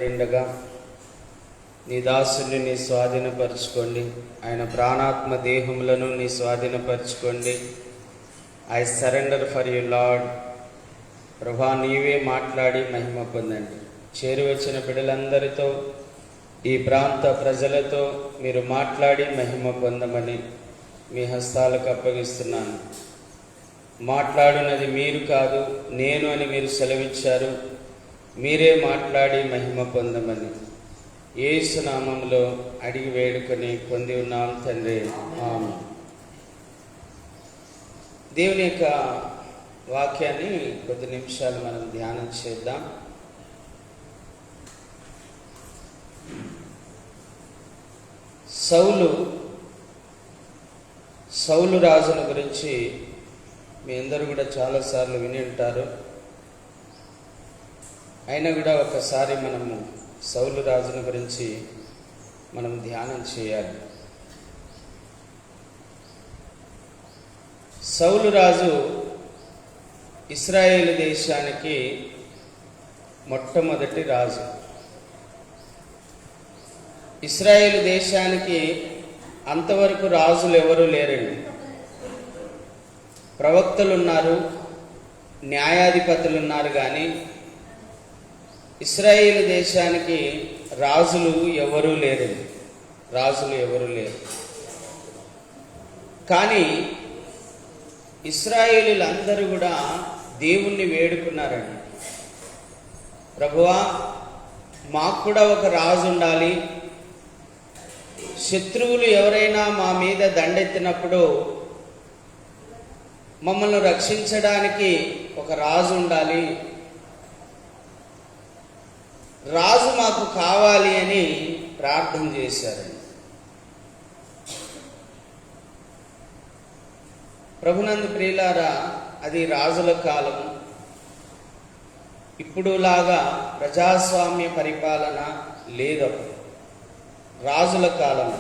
ఉండగా నీ దాసుని నీ స్వాధీనపరచుకోండి. ఆయన ప్రాణాత్మ దేహములను నీ స్వాధీనపరచుకోండి. I surrender for you Lord. ప్రభా, నీవే మాట్లాడి మహిమ పొందండి. చేరువచ్చిన బిడ్డలందరితో, ఈ ప్రాంత ప్రజలతో మీరు మాట్లాడి మహిమ పొందమని మీ హస్తాలకు అప్పగిస్తున్నాను. మాట్లాడున్నది మీరు కాదు, నేను అని మీరు సెలవిచ్చారు. మీరే మాట్లాడి మహిమ పొందమని యేసు నామములో అడిగి వేడుకొని పొంది ఉన్నాం తండ్రి, ఆమేన్. దేవుని యొక్క వాక్యాన్ని కొద్ది నిమిషాలు మనం ధ్యానం చేద్దాం. సౌలు రాజుల గురించి మీ అందరూ కూడా చాలాసార్లు విని ఉంటారు. అయినా కూడా ఒకసారి మనము సౌలు రాజుల గురించి మనం ధ్యానం చేయాలి. సౌలు రాజు ఇశ్రాయేలు దేశానికి మొట్టమొదటి రాజు. ఇశ్రాయేలు దేశానికి అంతవరకు రాజులు ఎవరు లేరండి. ప్రవక్తలు ఉన్నారు, న్యాయాధిపతులు ఉన్నారు, కానీ ఇశ్రాయేలు దేశానికి రాజులు ఎవరూ లేరండి. రాజులు ఎవరూ లేరు. కానీ ఇశ్రాయేలీలందరూ కూడా దేవుణ్ణి వేడుకున్నారండి. ప్రభువా, మాకు కూడా ఒక రాజు ఉండాలి. శత్రువులు ఎవరైనా మా మీద దండెత్తినప్పుడు మమ్మల్ని రక్షించడానికి ఒక రాజు ఉండాలి, రాజు మాకు కావాలి అని ప్రార్థన చేశారండి. ప్రభునందు ప్రియులారా, అది రాజుల కాలం. ఇప్పుడులాగా ప్రజాస్వామ్య పరిపాలన లేదు. రాజుల కాలం.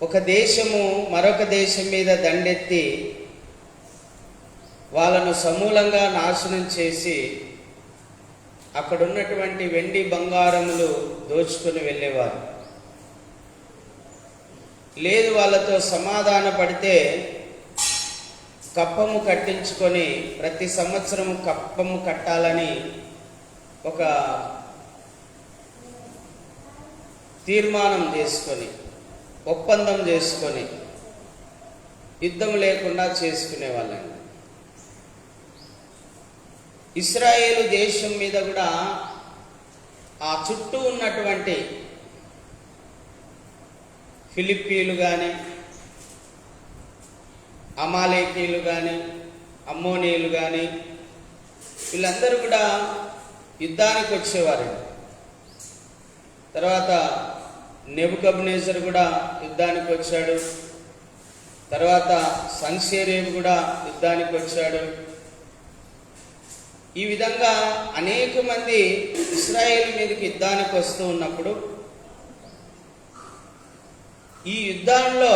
ఒక దేశము మరొక దేశం మీద దండెత్తి వాళ్ళను సమూలంగా నాశనం చేసి అక్కడున్నటువంటి వెండి బంగారములు దోచుకొని వెళ్ళేవారు. లేదు, వాళ్ళతో సమాధాన పడితే కప్పము కట్టించుకొని ప్రతి సంవత్సరము కప్పము కట్టాలని ఒక తీర్మానం చేసుకొని, ఒప్పందం చేసుకొని యుద్ధం లేకుండా చేసుకునే వాళ్ళండి. ఇశ్రాయేలు దేశం మీద కూడా ఆ చుట్టూ ఉన్నటువంటి ఫిలిప్పీలు కానీ, అమాలేకీలు కానీ, అమ్మోనీయులు కానీ, వీళ్ళందరూ కూడా యుద్ధానికి వచ్చేవారు. తర్వాత నెబుకద్నెజరు కూడా యుద్ధానికి వచ్చాడు. తర్వాత సన్హెరీబు కూడా యుద్ధానికి వచ్చాడు. ఈ విధంగా అనేక మంది ఇశ్రాయేలు మీదకి యుద్ధానికి వస్తూ ఉన్నప్పుడు, ఈ యుద్ధంలో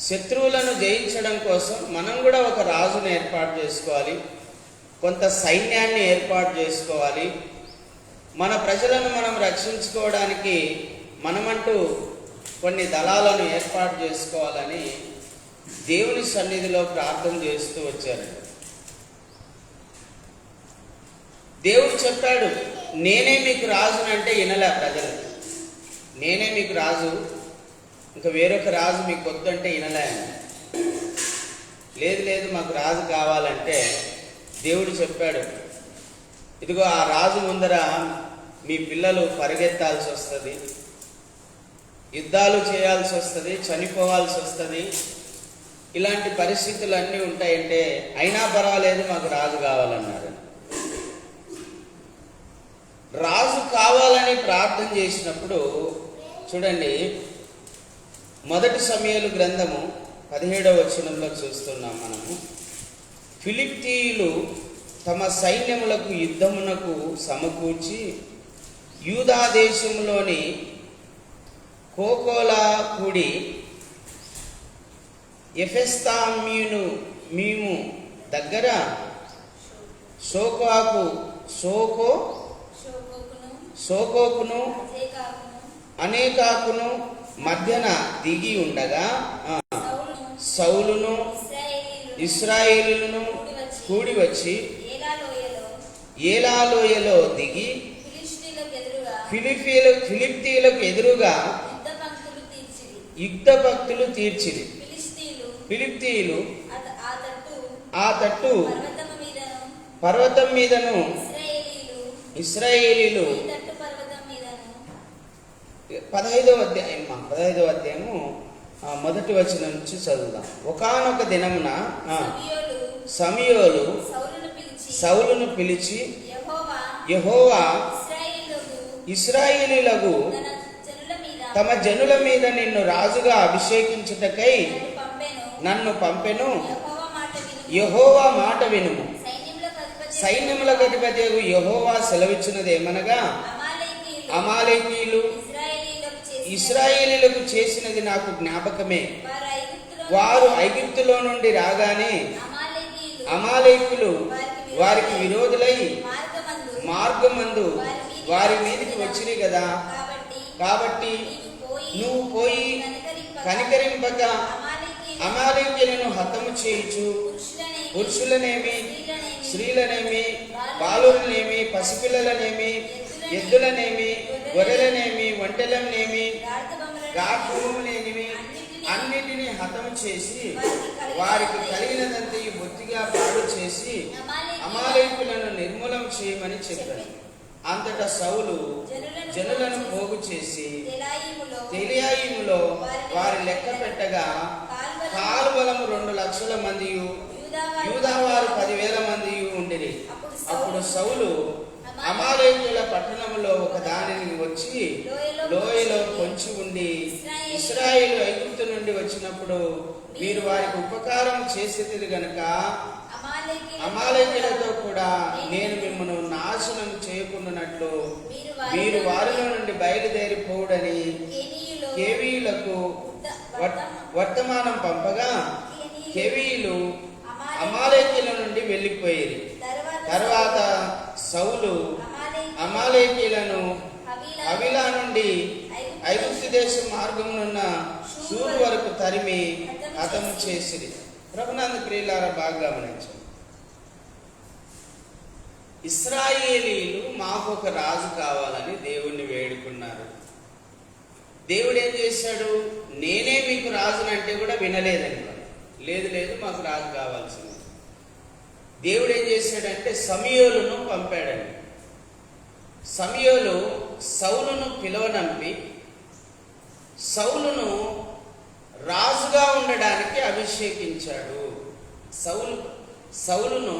శత్రువులను జయించడం కోసం మనం కూడా ఒక రాజును ఏర్పాటు చేసుకోవాలి, కొంత సైన్యాన్ని ఏర్పాటు చేసుకోవాలి. మన ప్రజలను మనం రక్షించుకోవడానికి మనమంటూ కొన్ని దళాలను ఏర్పాటు చేసుకోవాలని దేవుని సన్నిధిలో ప్రార్థన చేస్తూ వచ్చారు. దేవుడు చెప్పాడు, నేనే మీకు రాజునంటే వినలే ప్రజలు. నేనే మీకు రాజు, ఇంకా వేరొక రాజు మీకు వద్దంటే వినలే. లేదు, మాకు రాజు కావాలంటే దేవుడు చెప్పాడు, ఇదిగో ఆ రాజు ముందర మీ పిల్లలు పరిగెత్తాల్సి వస్తుంది, యుద్ధాలు చేయాల్సి వస్తుంది, చనిపోవాల్సి వస్తుంది, ఇలాంటి పరిస్థితులు అన్నీ ఉంటాయంటే అయినా పర్వాలేదు, మాకు రాజు కావాలన్నారు. రాజు కావాలని ప్రార్థన చేసినప్పుడు చూడండి, మొదటి సమూయేలు గ్రంథము 17వ వచనంలో చూస్తున్నాం మనము. ఫిలిష్తీయులు తమ సైన్యములకు యుద్ధమునకు సమకూర్చి యూదా దేశంలోని కోకోలాకుడి ఎఫెస్తామీము దగ్గర షోకాకు సోకోకును అనేకాకును మధ్యన దిగి ఉండగా సౌలును ఇశ్రాయేలీయులను కూడి వచ్చి ఏలా లోయలో దిగి ఫిలిష్తీయులకు ఎదురుగా యుద్ధ భక్తులు తీర్చిరి. ఫిలిష్తీయులు ఆ తట్టు పర్వతం మీదను ఇశ్రాయేలీయులు 15వ అధ్యాయము మొదటి వచనం నుంచి చదువుదాం. ఒకానొక దినమున సమూయేలు సౌలును పిలిచి, యెహోవా ఇశ్రాయేలీయులకు తమ జనుల మీద నిన్ను రాజుగా అభిషేకించుటకై నన్ను పంపెను. యెహోవా మాట వినుము. సైన్యములకు అధిపతియగు యెహోవా సెలవిచ్చినదేమనగా, అమాలేకీయులు ఇశ్రాయేలీయులకు చేసినది నాకు జ్ఞాపకమే. వారు ఐగుప్తులో నుండి రాగానే అమాలేకీయులు వారికి విరోధులై మార్గమందు వారి మీదకి వచ్చిరి కదా. కాబట్టి నువ్వు పోయి కనికరింపక అమాలేకీయులను హతము చేయుచు పురుషులనేమి స్త్రీలనేమి బాలులనేమి పసిపిల్లలనేమి ఎద్దులనేమి గొర్రెలనేమి ఒంటెలనేమి గాఢములనేమి అన్నిటినీ హతము చేసి వారికి కలిగినదంతయు బొత్తిగా పాడు చేసి అమాలేకులను నిర్మూలం చేయమని చెప్పారు. అంతటా సౌలు జనులను పోగు చేసి తెలియాయిములో వారి లెక్క పెట్టగా కాలుబలము 2,00,000 మందియు యూదావారు 10,000 మందియు ఉండిరి. అప్పుడు సౌలు అమాలేకీయుల పట్టణంలో ఒక దానిని వచ్చి లోయలో పొంచి ఉండి, ఇశ్రాయేలు ఐగుప్తు నుండి వచ్చినప్పుడు మీరు వారికి ఉపకారం చేసేది గనుక అమాలేకీయులతో కూడా నేను మిమ్మల్ని నాశనం చేయకుండానట్లు మీరు వారిలో నుండి బయలుదేరిపోవుడని కేవీయులకు వర్తమానం పంపగా కేవీయులు అమాలేకీయుల నుండి వెళ్ళిపోయేది. తర్వాత సౌలు అమాలేకీయులను హవిలా నుండి ఐగుప్తు దేశం మార్గమునున్న షూరు వరకు తరిమి హతము చేసిరి. ప్రభునందు ప్రియులారా, బాగా గమనించండి. ఇశ్రాయేలీయులు మాకు ఒక రాజు కావాలని దేవుణ్ణి వేడుకున్నారు. దేవుడు ఏం చేశాడు? నేనే మీకు రాజునంటే కూడా వినలేదని. లేదు మాకు రాజు కావాల్సింది. దేవుడు ఏం చేశాడంటే సమూయేలును పంపాడండి. సమూయేలు సౌలును పిలువనంపి సౌలును రాజుగా ఉండడానికి అభిషేకించాడు. సౌలును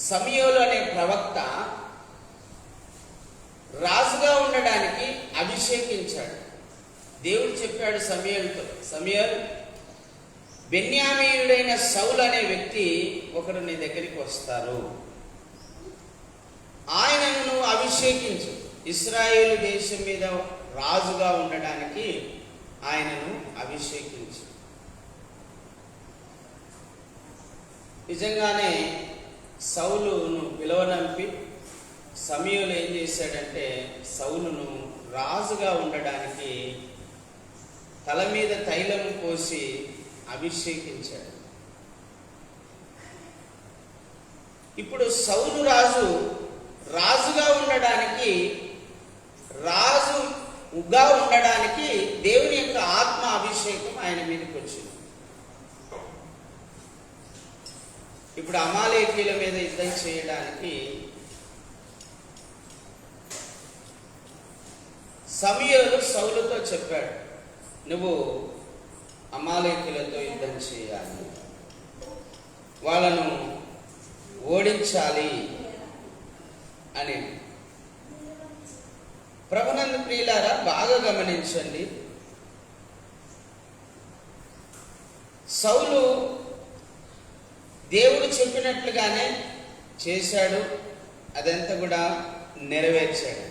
సమూయేలు అనే ప్రవక్త రాజుగా ఉండడానికి అభిషేకించాడు. దేవుడు చెప్పాడు సమూయేలుతో, సమూయేలు, బెన్యామీయుడైన సౌలు అనే వ్యక్తి ఒకరు నీ దగ్గరికి వస్తారు. ఆయనను నువ్వు అభిషేకించు. ఇశ్రాయేలు దేశం మీద రాజుగా ఉండడానికి ఆయనను అభిషేకించు. నిజంగానే సౌలును పిలువనంపి సమూయేలు ఏం చేశాడంటే సౌలును రాజుగా ఉండడానికి తల మీద తైలము పోసి అభిషేకించాడు. ఇప్పుడు సౌలు రాజుగా ఉండడానికి దేవుని యొక్క ఆత్మ అభిషేకం ఆయన మీదకి వచ్చింది. ఇప్పుడు అమాలేకీయుల మీద యుద్ధం చేయడానికి సమూయేలు సౌలుతో చెప్పాడు, నువ్వు అమాలేకీయులతో యుద్ధం చేయాలి, వాళ్ళను ఓడించాలి అని. ప్రభునందు ప్రియులారా, బాగా గమనించండి. సౌలు దేవుడు చెప్పినట్లుగానే చేశాడు. అదంతా కూడా నెరవేర్చాడు.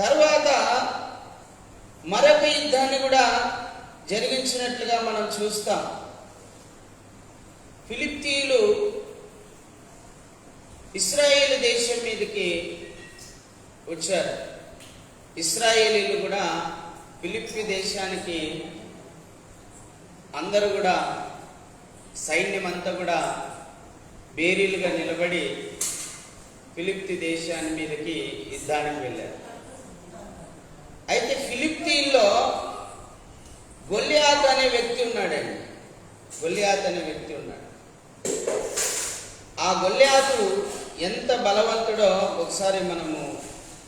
తర్వాత మరొక యుద్ధాన్ని కూడా జరిగించినట్లుగా మనం చూస్తాం. ఫిలిష్తీయులు ఇశ్రాయేలు దేశం మీదకి వచ్చారు. ఇశ్రాయేలీలు కూడా ఫిలిప్పి దేశానికి అందరూ కూడా సైన్యం అంతా కూడా బేరీలుగా నిలబడి ఫిలిప్పి దేశాన్ని మీదకి యుద్ధానికి వెళ్ళారు. అయితే ఫిలిప్పీలో గొల్లియాతు అనే వ్యక్తి ఉన్నాడండి. గొల్లియాతు అనే వ్యక్తి ఉన్నాడు. ఆ గొల్లియాతు ఎంత బలవంతుడో ఒకసారి మనము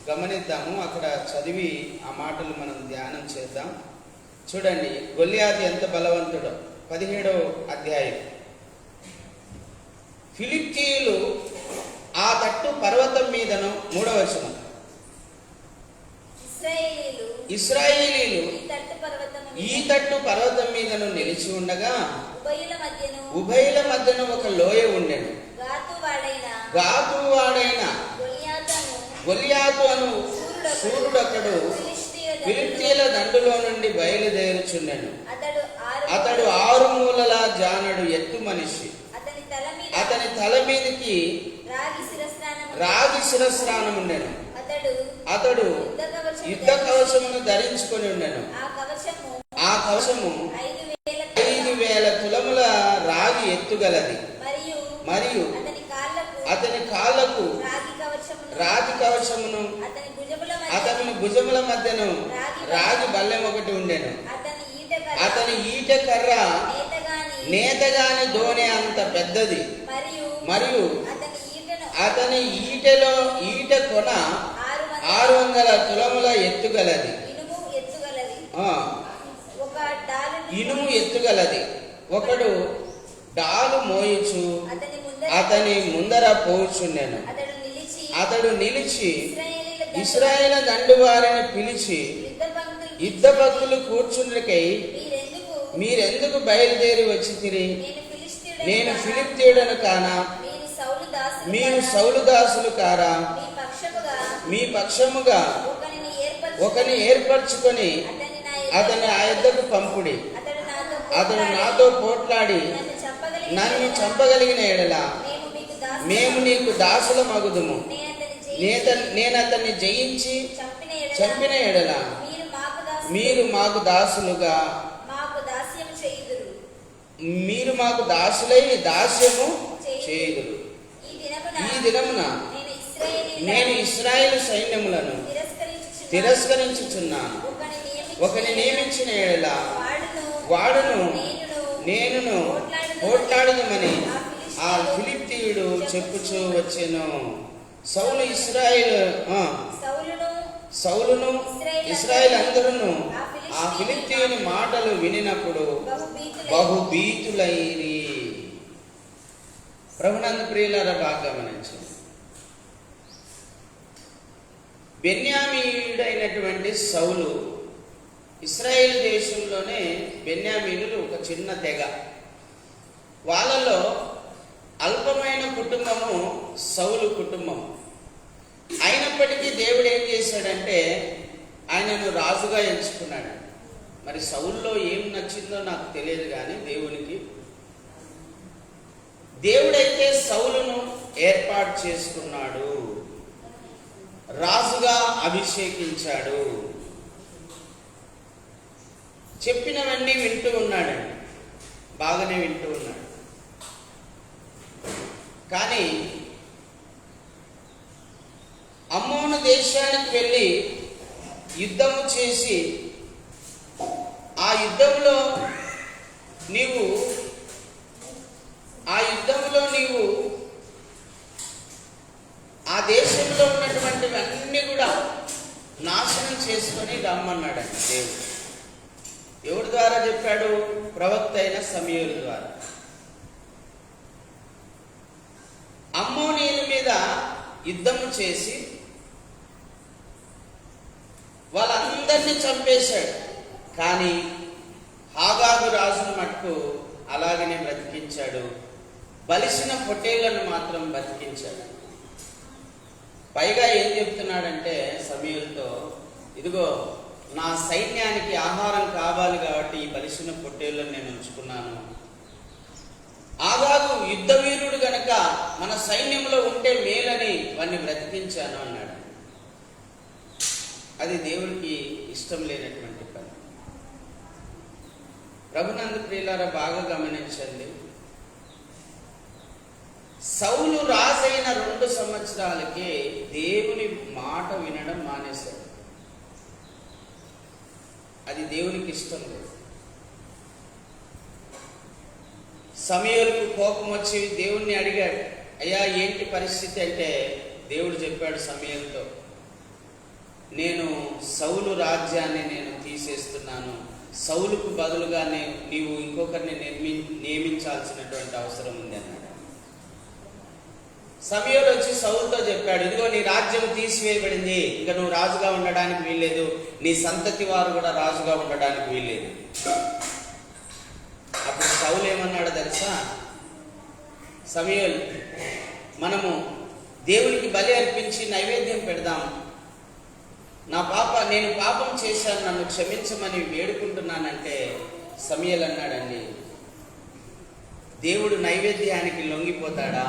గమనిద్దాము. అక్కడ చదివి ఆ మాటలు మనం ధ్యానం చేద్దాం. చూడండి, గొల్లియాతు ఎంత బలవంతుడో. 17వ అధ్యాయం. ఫిలిప్పీయులు ఆ తట్టు పర్వతం మీదను, 3వ వచనం, ఇశ్రాయేలీలు ఈ తట్టు పర్వతం మీదను నిలిచి ఉండగా ఉభయుల మధ్యన ఒక లోయ ఉండెను. గాతు వాడైన గొల్లియాతు అను సూర్యుడొకడు ఫిలిష్తీయుల దండులో నుండి బయలుదేరుచుండెను. అతడు 6 మూలల జానడు ఎత్తు మనిషి. అతని తల మీదకి రాగి శిరస్నానం ఉండెను. అతడు యుద్ధ కవచమును ధరించుకొని ఉండెను. ఆ కవచము 5,000 తులముల రాగి ఎత్తుగలది. మరియు అతని కాళ్ళకు రాగి కవచమును, అతని భుజముల మధ్యను రాగి బల్లెం ఒకటి ఉండెను. అతని ఈట కర్ర నేతగాని దోణె అంత పెద్దది. మరియు అతని ఈట కొన 600 తులముల ఎత్తుగలది. ఇనుము ఎత్తుగలది. ఒకడు డాలు మోయిచు అతని ముందర పోచుండెను. అతడు నిలిచి ఇశ్రాయేలు దండు వారిని పిలిచి, యుద్ధ భక్తులు కూర్చుండ్రికై మీరెందుకు బయలుదేరి వచ్చితిరి? నేను ఫిలిష్తీయుడను కానా? మీరు సౌలు దాసులు కారా? మీ పక్షముగా ఒకని ఏర్పరచుకొని అతన్ని ఆ యుద్ధకు పంపుడి. అతడు నాతో పోట్లాడి నన్ను చంపగలిగిన ఎడల మేము నీకు దాసుల మగుదుము. నేను అతన్ని జయించి చంపిన ఎడల మీరు మాకు దాసులుగా మీరు మాకు దాసులై దాస్యము చేయుదురు. ఈ దినమున నేను ఇశ్రాయేలు సైన్యములను తిరస్కరించుచున్నాను. ఒకని నియమించిన ఎడల వాడును నేనును పోట్లాడదమని ఆ ఫిలిష్తీయుడు చెప్పుచూ వచ్చెను. సౌలును ఇశ్రాయేలు అందరూ ఆ ఫిలిష్తీయుని మాటలు వినినప్పుడు బహుభీతులైరి. ప్రభునందు ప్రియులారా, బాగా గమనించండి. బెన్యామీయుడైనటువంటి సౌలు, ఇశ్రాయేల్ దేశంలోనే బెన్యామీనులు ఒక చిన్న తెగ. వాళ్ళలో అల్పమైన కుటుంబము సౌలు కుటుంబం. అయినప్పటికీ దేవుడు ఏం చేశాడంటే ఆయనను రాజుగా ఎంచుకున్నాడు. మరి సౌల్లో ఏం నచ్చిందో నాకు తెలియదు, కానీ దేవుడైతే సౌలును ఏర్పాటు చేసుకున్నాడు, రాజుగా అభిషేకించాడు. చెప్పినవన్నీ వింటూ ఉన్నాడండి, బాగానే వింటూ ఉన్నాడు. కానీ అమ్మోను దేశానికి వెళ్ళి యుద్ధము చేసి ఆ యుద్ధంలో నీవు ఆ దేశంలో ఉన్నటువంటివన్నీ కూడా నాశనం చేసుకొని రమ్మన్నాడండి దేవుడు. ఎవరి ద్వారా చెప్పాడు? ప్రవక్త అయిన సమూయేలు ద్వారా. అమ్మోనీయుల మీద యుద్ధము చేసి వాళ్ళందరినీ చంపేశాడు. కానీ హాగాగు రాజును మట్టుకు అలాగనే బ్రతికించాడు. బలిసిన పొట్టేళ్లను మాత్రం బ్రతికించాడు. పైగా ఏం చెప్తున్నాడంటే సమూయేలుతో, ఇదిగో నా సైన్యానికి ఆహారం కావాలి కాబట్టి ఈ బలిసిన పొట్టేళ్లను నేను ఉంచుకున్నాను. ఆగాగు యుద్ధ వీరుడు గనక మన సైన్యంలో ఉంటే మేలని వాడిని బ్రతికించాను అన్నాడు. అది దేవుడికి ఇష్టం లేనటువంటి పని. ప్రభునందు ప్రియులారా బాగా గమనించండి. సౌలు రాజైన 2 సంవత్సరాలకే దేవుని మాట వినడం మానేశాడు. అది దేవునికి ఇష్టం లేదు. సమూయేలుకు కోపం వచ్చి దేవుణ్ణి అడిగాడు, అయ్యా ఏంటి పరిస్థితి అంటే దేవుడు చెప్పాడు సమూయేలుతో, నేను సౌలు రాజ్యాన్ని నేను తీసేస్తున్నాను, సౌలుకు బదులుగా నీవు ఇంకొకరిని నియమించాల్సినటువంటి అవసరం ఉంది అన్నాడు. సమూయేలు వచ్చి సౌలుతో చెప్పాడు, ఇదిగో నీ రాజ్యం తీసివేయబడింది, ఇంకా నువ్వు రాజుగా ఉండడానికి వీల్లేదు, నీ సంతతి వారు కూడా రాజుగా ఉండడానికి వీల్లేదు. అప్పుడు సౌలు ఏమన్నాడు తెలుసా, సమూయేలు మనము దేవునికి బలి అర్పించి నైవేద్యం పెడదాం, నేను పాపం చేశాను, నన్ను క్షమించమని వేడుకుంటున్నానంటే సమూయేలు అన్నాడండి, దేవుడు నైవేద్యానికి లొంగిపోతాడా?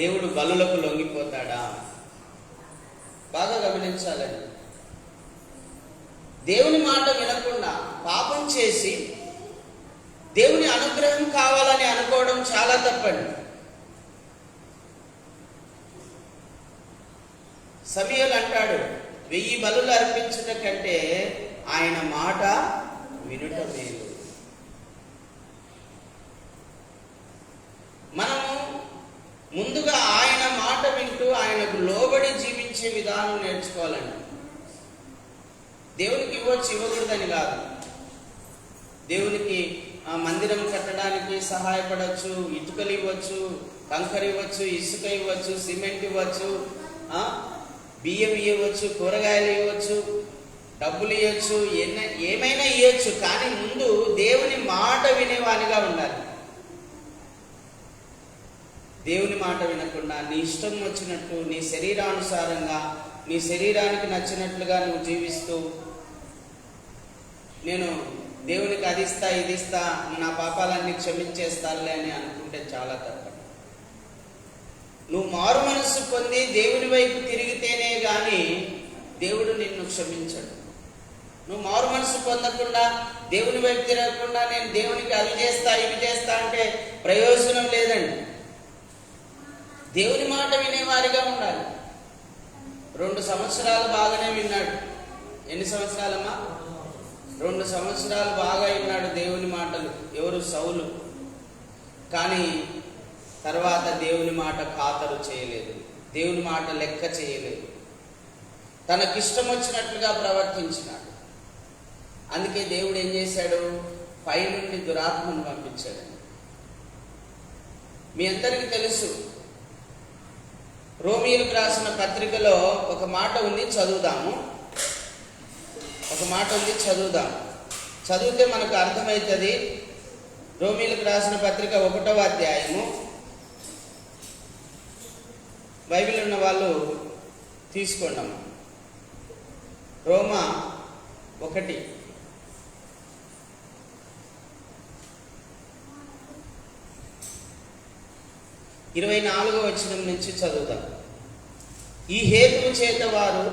దేవుడు బలులకు లొంగిపోతాడా? బాగా గమనించాలండి. దేవుని మాట వినకుండా పాపం చేసి దేవుని అనుగ్రహం కావాలని అనుకోవడం చాలా తప్పండి. సమూయేలు అంటాడు, 1000 బలులు అర్పించుట కంటే ఆయన మాట వినుట మేలు. మనము ముందుగా ఆయన మాట వింటూ ఆయనకు లోబడి జీవించే విధానం నేర్చుకోవాలండి. దేవునికి ఇవ్వచ్చు, ఇవ్వకూడదని కాదు. దేవునికి మందిరం కట్టడానికి సహాయపడవచ్చు, ఇటుకలు ఇవ్వచ్చు, కంకర ఇవ్వచ్చు, ఇసుక ఇవ్వచ్చు, సిమెంట్ ఇవ్వచ్చు, బియ్యం ఇవ్వచ్చు, కూరగాయలు ఇవ్వచ్చు, డబ్బులు ఇవ్వచ్చు, ఏమైనా ఇవ్వచ్చు. కానీ ముందు దేవుని మాట వినేవానిగా ఉండాలి. దేవుని మాట వినకుండా నీ ఇష్టం వచ్చినట్టు, నీ శరీరానుసారంగా, నీ శరీరానికి నచ్చినట్లుగా నువ్వు జీవిస్తూ, నేను దేవునికి అది ఇస్తా ఇది ఇస్తా, నా పాపాలన్నీ క్షమించేస్తానులే అని అనుకుంటే చాలా తప్ప. నువ్వు మారు మనస్సు పొంది దేవుని వైపు తిరిగితేనే గాని దేవుడు నిన్ను క్షమించడు. నువ్వు మారు మనసు పొందకుండా దేవుని వైపు తిరగకుండా నేను దేవునికి అవి చేస్తా ఇవి చేస్తా అంటే ప్రయోజనం లేదండి. దేవుని మాట వినేవారిగా ఉండాలి. 2 సంవత్సరాలు బాగానే విన్నాడు. ఎన్ని సంవత్సరాలమ్మా? 2 సంవత్సరాలు బాగా విన్నాడు దేవుని మాటలు. ఎవరు? సౌలు. కానీ తర్వాత దేవుని మాట ఖాతరు చేయలేదు, దేవుని మాట లెక్క చేయలేదు, తనకిష్టం వచ్చినట్లుగా ప్రవర్తించినాడు. అందుకే దేవుడు ఏం చేశాడు? పైనుండి దురాత్మను పంపించాడు. మీ అందరికీ తెలుసు, రోమీయులకు రాసిన పత్రికలో ఒక మాట ఉంది, చదువుదాము. ఒక మాట ఉంది, చదువుదాము. చదివితే మనకు అర్థమవుతుంది. రోమీయులకు రాసిన పత్రిక 1వ అధ్యాయము. బైబిల్ ఉన్న వాళ్ళు తీసుకోండి. రోమా 1 24వ వచనం నుంచి చదువుదాం. ఈ హేతువు చేత వారు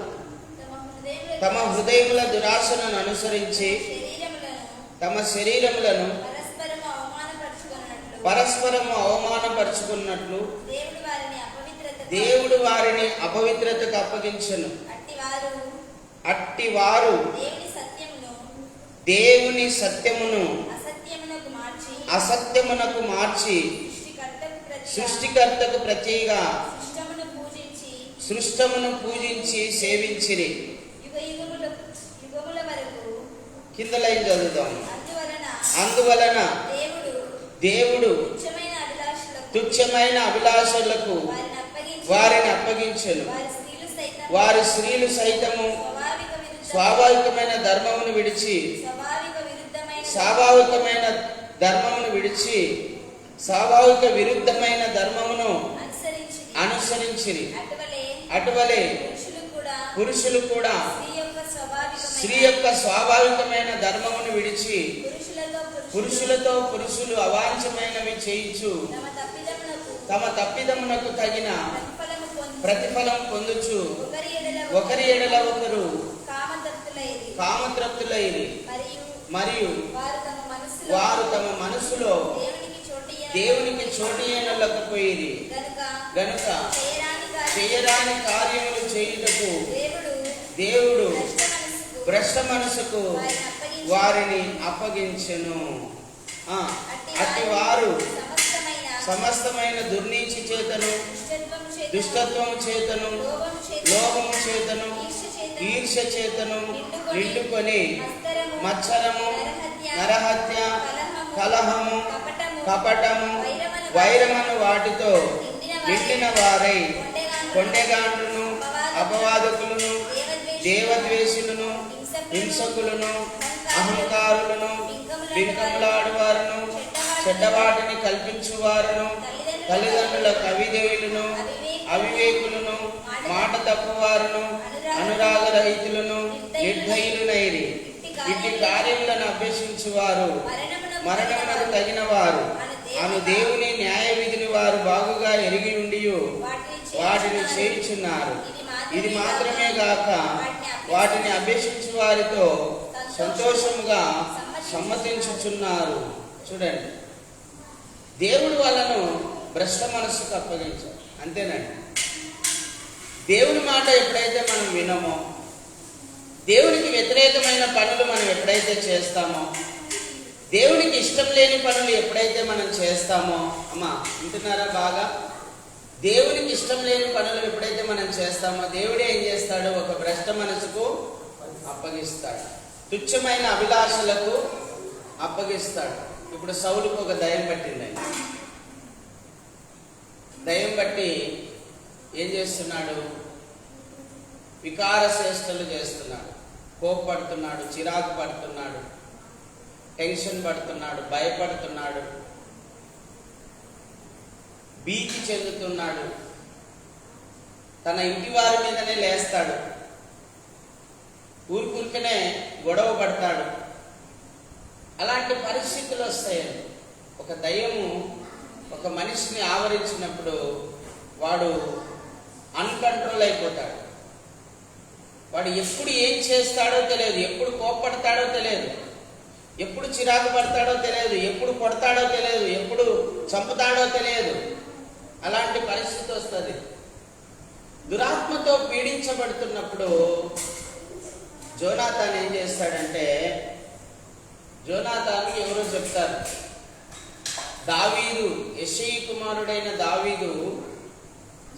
తమ హృదయముల దురాశను అనుసరించి తమ శరీరములను పరస్పరము అవమానపరుచుకున్నట్లు దేవుడు వారిని అపవిత్రతకు అప్పగించెను. అట్టివారు దేవుని సత్యమును అసత్యమునకు మార్చి సృష్టికర్తకు ప్రతిగా సృష్టమును పూజించి సేవించిరి. కింద లైన్ చదువుదాం. అందువలన దేవుడు తుచ్చమైన అభిలాషలకు వారిని అప్పగించెను. వారి స్త్రీలు సైతము స్వాభావికమైన ధర్మమును విడిచి స్వాభావిక విరుద్ధమైన ధర్మమును అనుసరించిరి. అటువలే పురుషులు కూడా స్త్రీ యొక్క స్వాభావికమైన ధర్మమును విడిచి పురుషులతో పురుషులు అవాంఛమైనవి చేయించు తమ తప్పిదమునకు తగిన ప్రతిఫలం పొందుచు ఒకరి ఎడల ఒకరు కామతృప్తులైరి మరియు వారు తమ మనసులో దేవునికి చోటియనలేకపోయిరి గనుక చేయరాని కార్యములు చేయుటకు దేవుడు భ్రష్ట మనసుకు వారిని అప్పగించెను. అట్టి వారు సమస్తమైన దుర్నీతి చేతను దుష్టత్వము చేతను లోభము చేతను ఈర్ష్య చేతను నిండుకొని మత్సరము నరహత్య కలహము కపటము వైరమను వాటితో నిండిన వారై కొండెగాండ్రును అపవాదకులను దేవద్వేషులను హింసకులను అహంకారులను బింకములాడువారును చెడ్డవాటిని కల్పించువారును తల్లిదండ్రులకు అవిధేయులను అవివేకులను మాట తప్పువారును అనురాగరహితులను నిర్దయులైరి. ఇట్టి కార్యములను అభ్యసించువారు మరణమునకు తగిన వారు ఆమె దేవుని న్యాయ విధిని వారు బాగుగా ఎరిగి ఉండి వాటిని చేయుచున్నారు. ఇది మాత్రమే గాక వాటిని అభ్యసించు వారితో సంతోషముగా సమ్మతించుచున్నారు. చూడండి, దేవుడు వాళ్ళను భ్రష్ట మనస్సుకు అప్పగించారు. అంతేనండి. దేవుని మాట ఎప్పుడైతే మనం వినమో, దేవునికి వ్యతిరేకమైన పనులు మనం ఎప్పుడైతే చేస్తామో, దేవునికి ఇష్టం లేని పనులు ఎప్పుడైతే మనం చేస్తామో, అమ్మా వింటున్నారా బాగా? దేవునికి ఇష్టం లేని పనులు ఎప్పుడైతే మనం చేస్తామో దేవుడే ఏం చేస్తాడు? ఒక భ్రష్ట మనసుకు అప్పగిస్తాడు, తుచ్చమైన అభిలాషలకు అప్పగిస్తాడు. ఇప్పుడు సౌలుకు ఒక దయ్యం పట్టిందండి. దయ్యం బట్టి ఏం చేస్తున్నాడు? వికార చేష్టలు చేస్తున్నాడు, కోపడుతున్నాడు, చిరాకు పడుతున్నాడు, టెన్షన్ పడుతున్నాడు, భయపడుతున్నాడు, భీతి చెందుతున్నాడు, తన ఇంటి వారి మీదనే లేస్తాడు, ఊరికనే గొడవ పడతాడు. అలాంటి పరిస్థితులు వస్తాయండి. ఒక దయ్యము ఒక మనిషిని ఆవరించినప్పుడు వాడు అన్కంట్రోల్ అయిపోతాడు. వాడు ఎప్పుడు ఏం చేస్తాడో తెలియదు, ఎప్పుడు కోప్పడతాడో తెలియదు, ఎప్పుడు చిరాకు పడతాడో తెలియదు, ఎప్పుడు కొడతాడో తెలియదు, ఎప్పుడు చంపుతాడో తెలియదు. అలాంటి పరిస్థితి వస్తుంది. దురాత్మతో పీడించబడుతున్నప్పుడు జోనాతాన్ ఏం చేస్తాడంటే, జోనాతాను ఎవరో చెప్తారు, దావీదు, యెషయి కుమారుడైన దావీదు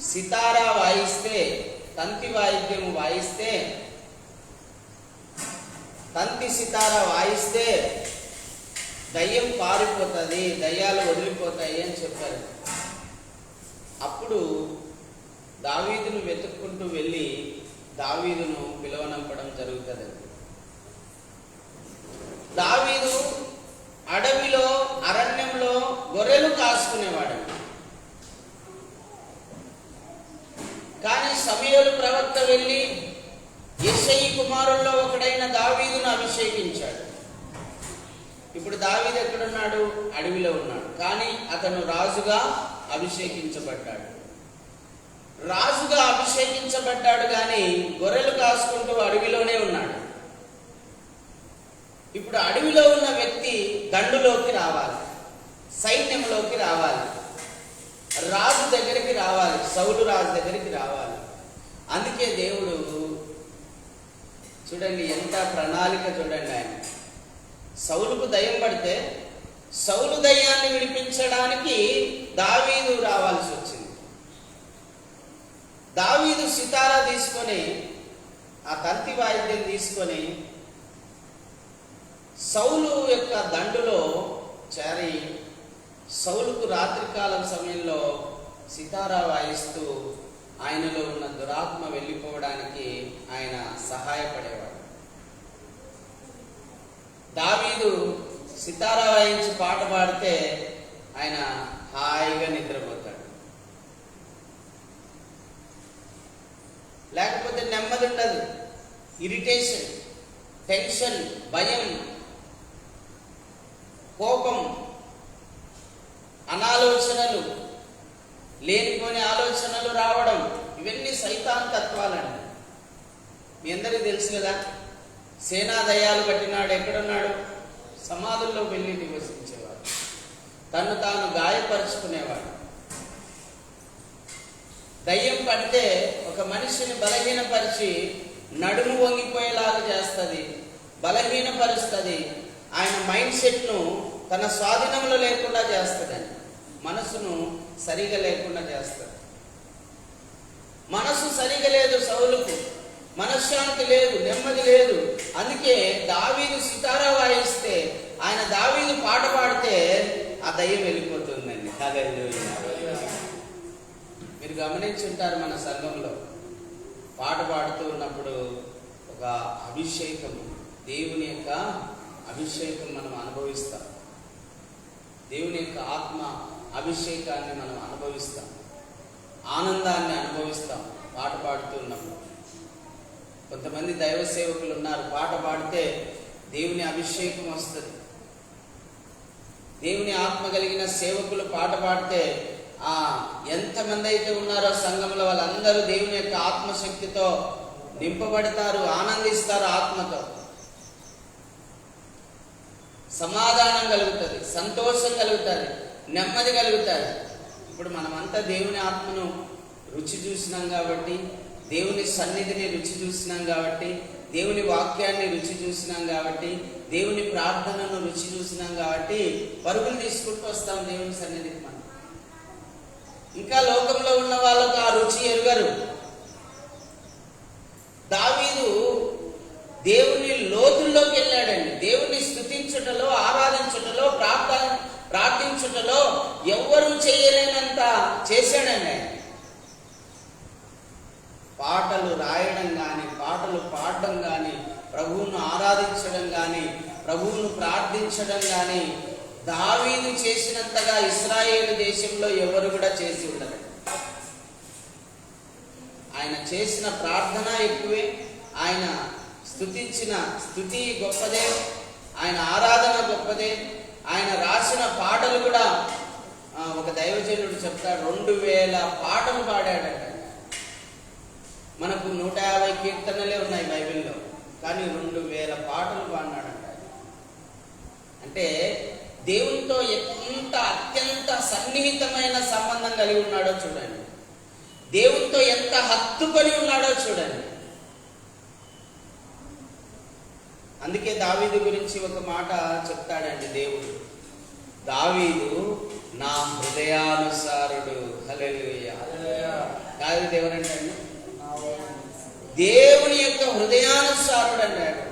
సితారా వాయిస్తే, తంతి వాయిద్యం వాయిస్తే, తంతి సితారా వాయిస్తే దయ్యం పారిపోతుంది, దయ్యాలు వదిలిపోతాయి అని చెప్పారు. అప్పుడు దావీదును వెతుక్కుంటూ వెళ్ళి దావీదును పిలువనంపడం జరుగుతుంది. దావీదు అడవిలో అరణ్యంలో గొర్రెలు కాసుకునేవాడు. కానీ సమూయేలు ప్రవక్త వెళ్ళి యెషయి కుమారుల్లో ఒకడైన దావీదును అభిషేకించాడు. ఇప్పుడు దావీదు ఎక్కడున్నాడు? అడవిలో ఉన్నాడు. కానీ అతను రాజుగా అభిషేకించబడ్డాడు. రాజుగా అభిషేకించబడ్డాడు కానీ గొర్రెలు కాసుకుంటూ అడవిలోనే ఉన్నాడు. ఇప్పుడు అడవిలో ఉన్న వ్యక్తి దండులోకి రావాలి, సైన్యంలోకి రావాలి, రాజు దగ్గరికి రావాలి, సౌలు రాజు దగ్గరికి రావాలి. అందుకే దేవుడు చూడండి ఎంత ప్రణాళిక చూడండి. ఆయన సౌలుకు దయ్యం పడితే సౌలు దయ్యాన్ని విడిపించడానికి దావీదు రావాల్సి వచ్చింది. దావీదు సితారా తీసుకొని, ఆ తంతి వాయిద్యం తీసుకొని సౌలు యొక్క దండులో చేరి సౌలుకు రాత్రికాలం సమయంలో సితారా వాయిస్తూ ఆయనలో ఉన్న దురాత్మ వెళ్ళిపోవడానికి ఆయన సహాయపడేవాడు. దావీదు సితారా వాయించి పాట పాడితే ఆయన హాయిగా నిద్రపోతాడు. లేకపోతే నెమ్మది ఉండదు, ఇరిటేషన్, టెన్షన్, భయం, కోపం, అనాలోచనలు, లేనిపోని ఆలోచనలు రావడం, ఇవన్నీ సైతాన్ తత్వాలండి. మీ అందరికీ తెలుసు కదా, సేనా దయ్యాలు పట్టినాడు ఎక్కడున్నాడు? సమాధుల్లో వెళ్ళి నివసించేవాడు, తను తాను గాయపరుచుకునేవాడు. దయ్యం పడితే ఒక మనిషిని బలహీనపరిచి నడుము వంగిపోయేలాగా చేస్తుంది, బలహీనపరుస్తుంది, ఆయన మైండ్ సెట్ను తన స్వాధీనంలో లేకుండా చేస్తుందండి, మనసును సరిగా లేకుండా చేస్తుంది. మనసు సరిగా లేదు సౌలుకు, మనశ్శాంతి లేదు, నెమ్మది లేదు. అందుకే దావీదు సితారా వాయిస్తే, ఆయన దావీదు పాట పాడితే ఆ దయ్యం వెళ్ళిపోతుందండి. హల్లెలూయా. మీరు గమనించి ఉంటారు, మన సంఘంలో పాట పాడుతూ ఉన్నప్పుడు ఒక అభిషేకం, దేవుని యొక్క అభిషేకం మనం అనుభవిస్తాం, దేవుని యొక్క ఆత్మ అభిషేకాన్ని మనం అనుభవిస్తాం, ఆనందాన్ని అనుభవిస్తాం పాట పాడుతూ ఉన్నప్పుడు. కొంతమంది దైవ సేవకులు ఉన్నారు, పాట పాడితే దేవుని అభిషేకం వస్తుంది. దేవుని ఆత్మ కలిగిన సేవకులు పాట పాడితే ఎంతమంది అయితే ఉన్నారో సంఘంలో వాళ్ళందరూ దేవుని యొక్క ఆత్మశక్తితో నింపబడతారు, ఆనందిస్తారు, ఆత్మతో సమాధానం కలుగుతుంది, సంతోషం కలుగుతుంది, నెమ్మది కలుగుతుంది. ఇప్పుడు మనమంతా దేవుని ఆత్మను రుచి చూసినాం కాబట్టి, దేవుని సన్నిధిని రుచి చూసినాం కాబట్టి, దేవుని వాక్యాన్ని రుచి చూసినాం కాబట్టి, దేవుని ప్రార్థనను రుచి చూసినాం కాబట్టి పరుగులు తీసుకుంటూ వస్తాం దేవుని సన్నిధికి. మనం ఇంకా లోకంలో ఉన్న వాళ్ళకు ఆ రుచి ఎరుగరు. దావీదు దేవుని లోతుల్లోకి వెళ్ళాడండి. దేవుని స్తుతించుటలో, ఆరాధించుటలో, ప్రార్థించుటలో ఎవ్వరూ చేయలేనంత చేశాడండి ఆయన. పాటలు రాయడం కానీ, పాటలు పాడడం కానీ, ప్రభువును ఆరాధించడం కానీ, ప్రభువును ప్రార్థించడం కానీ దావీదు చేసినంతగా ఇశ్రాయేలు దేశంలో ఎవరు కూడా చేసి ఉండరు. ఆయన చేసిన ప్రార్థన ఎక్కువే, ఆయన స్తుతించిన స్తుతి గొప్పదే, ఆయన ఆరాధన గొప్పదే, ఆయన రాసిన పాటలు కూడా ఒక దైవజనుడు చెప్తాడు 2000 పాటలు పాడాడట. మనకు 150 కీర్తనలే ఉన్నాయి బైబిల్లో, కానీ 2000 పాటలు పాడినాడంట. అంటే దేవునితో ఎంత అత్యంత సన్నిహితమైన సంబంధం కలిగి ఉన్నాడో చూడండి, దేవునితో ఎంత హత్తుకొని ఉన్నాడో చూడండి. అందుకే దావీదు గురించి ఒక మాట చెప్తాడండి దేవుడు, దావీదు నా హృదయానుసారుడు. హల్లెలూయా. దావీదు ఎవరంటే దేవుని యొక్క హృదయానుసారుడు అన్నాడు.